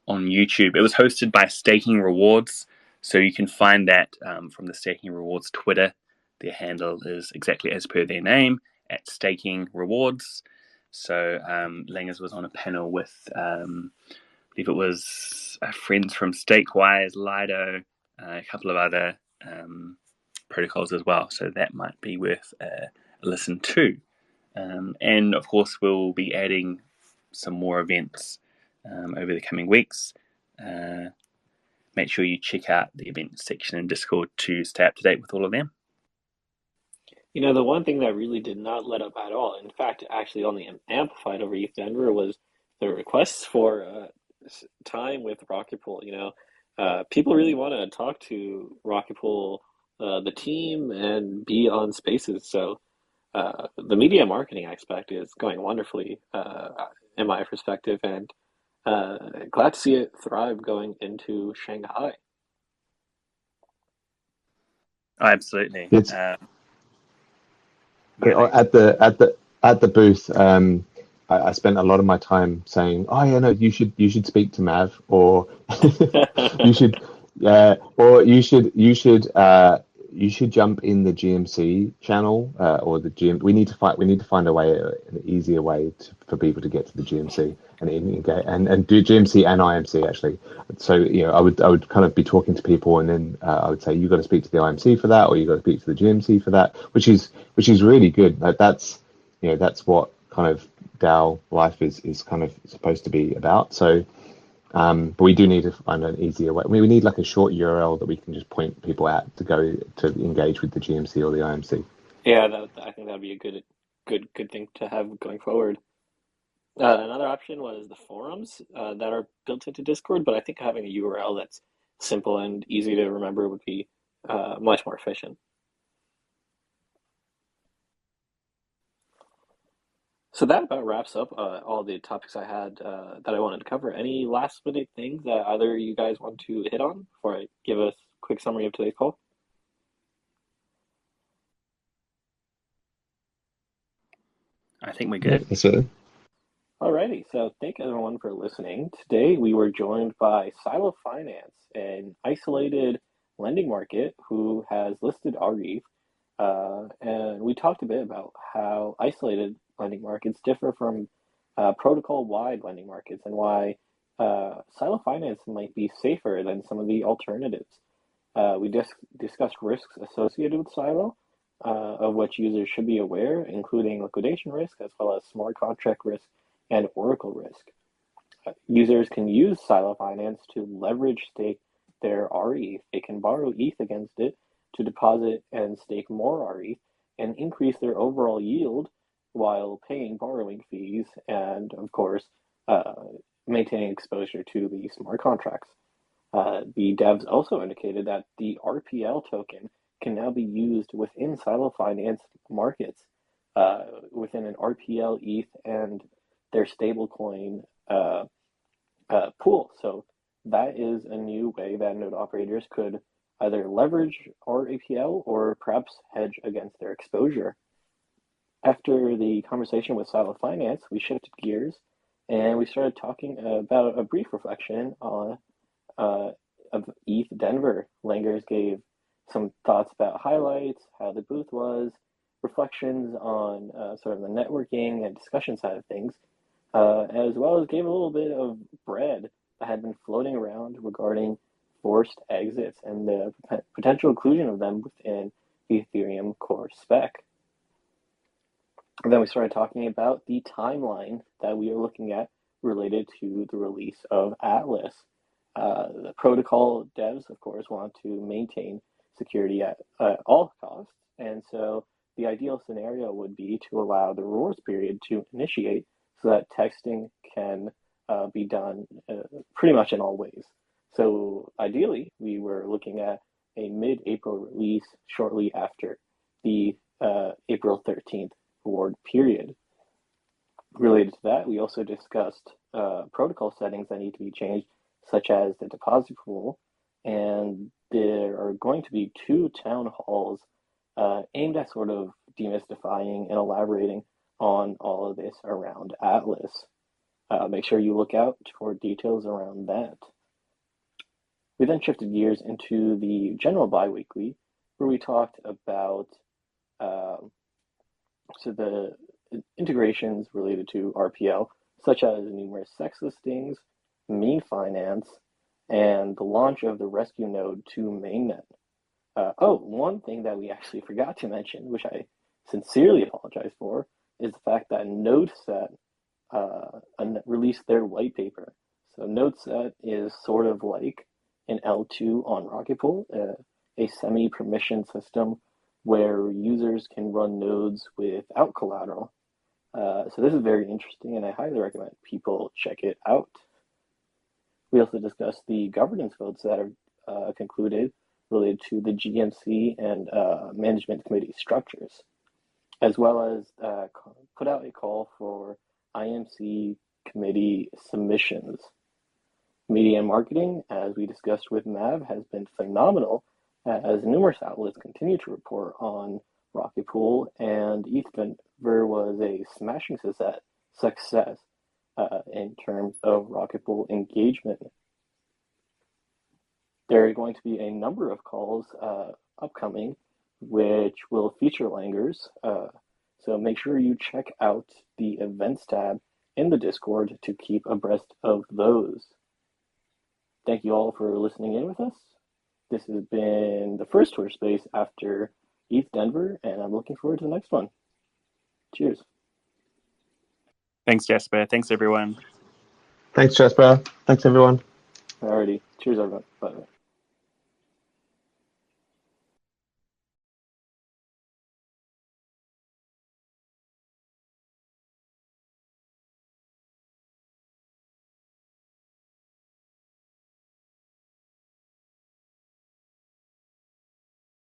YouTube. It was hosted by Staking Rewards, so you can find that from the Staking Rewards Twitter. Their handle is exactly as per their name, at Staking Rewards. So Langers was on a panel with, I believe it was friends from Stakewise, Lido, a couple of other protocols as well. So that might be worth a listen to. And of course, we'll be adding some more events over the coming weeks. Make sure you check out the event section in Discord to stay up to date with all of them. You know, the one thing that really did not let up at all, in fact, actually only amplified over ETH Denver, was the requests for time with Rocket Pool. You know, people really want to talk to Rocket Pool, the team, and be on spaces. So the media marketing aspect is going wonderfully, in my perspective, and glad to see it thrive going into Shanghai. Oh, absolutely. At the booth, I spent a lot of my time saying, "Oh yeah, no, you should speak to Mav, or you should jump in the GMC channel or the GM. We need to find a way, an easier way for people to get to the GMC and do GMC and IMC actually. So you know, I would kind of be talking to people, and then I would say, you got to speak to the IMC for that, or you got to speak to the GMC for that, which is really good. That's what kind of DAO life is kind of supposed to be about. So, but we do need to find an easier way. We need like a short URL that we can just point people at to go to engage with the GMC or the IMC. Yeah, I think that'd be a good thing to have going forward. Another option was the forums that are built into Discord, but I think having a URL that's simple and easy to remember would be much more efficient. So that about wraps up all the topics I had that I wanted to cover. Any last minute things that either of you guys want to hit on before I give a quick summary of today's call? I think we're good. That's it. Alrighty, so thank everyone for listening. Today we were joined by Silo Finance, an isolated lending market who has listed rETH, and we talked a bit about how isolated lending markets differ from protocol-wide lending markets and why Silo Finance might be safer than some of the alternatives. We discussed risks associated with Silo, of which users should be aware, including liquidation risk as well as smart contract risk and Oracle risk. Users can use Silo Finance to leverage stake their rETH. They can borrow ETH against it to deposit and stake more rETH and increase their overall yield while paying borrowing fees and, of course, maintaining exposure to the smart contracts. The devs also indicated that the RPL token can now be used within Silo Finance markets, within an RPL ETH and their stablecoin pool. So that is a new way that node operators could either leverage RAPL or perhaps hedge against their exposure. After the conversation with Silo Finance, we shifted gears and we started talking about a brief reflection on of ETH Denver. Langers gave some thoughts about highlights, how the booth was, reflections on sort of the networking and discussion side of things, as well as gave a little bit of bread that had been floating around regarding forced exits and the potential inclusion of them within the Ethereum core spec. And then we started talking about the timeline that we are looking at related to the release of Atlas. The protocol devs, of course, want to maintain security at all costs, and so the ideal scenario would be to allow the rewards period to initiate so that texting can be done pretty much in all ways. So ideally, we were looking at a mid-April release shortly after the April 13th reward period. Related to that, we also discussed protocol settings that need to be changed, such as the deposit pool, and there are going to be 2 town halls aimed at sort of demystifying and elaborating on all of this around Atlas. Make sure you look out for details around that. We then shifted gears into the general biweekly, where we talked about the integrations related to RPL, such as numerous sex listings, meme finance, and the launch of the rescue node to mainnet. One thing that we actually forgot to mention, which I sincerely apologize for, is the fact that NodeSet released their white paper. So NodeSet is sort of like an L2 on Rocket Pool, a semi-permission system where users can run nodes without collateral. So this is very interesting, and I highly recommend people check it out. We also discussed the governance votes that are concluded related to the GMC and management committee structures, as well as put out a call for IMC committee submissions. Media and marketing, as we discussed with Mav, has been phenomenal as numerous outlets continue to report on Rocket Pool, and ETH Denver was a smashing success in terms of Rocket Pool engagement. There are going to be a number of calls upcoming which will feature Langers, so make sure you check out the events tab in the Discord to keep abreast of those. Thank you all for listening in with us. This has been the first Twitter Space after ETH Denver, and I'm looking forward to the next one. Cheers. Thanks, Jasper. Thanks, everyone. Thanks, Jasper. Thanks, everyone. Alrighty. Cheers, everyone. Bye.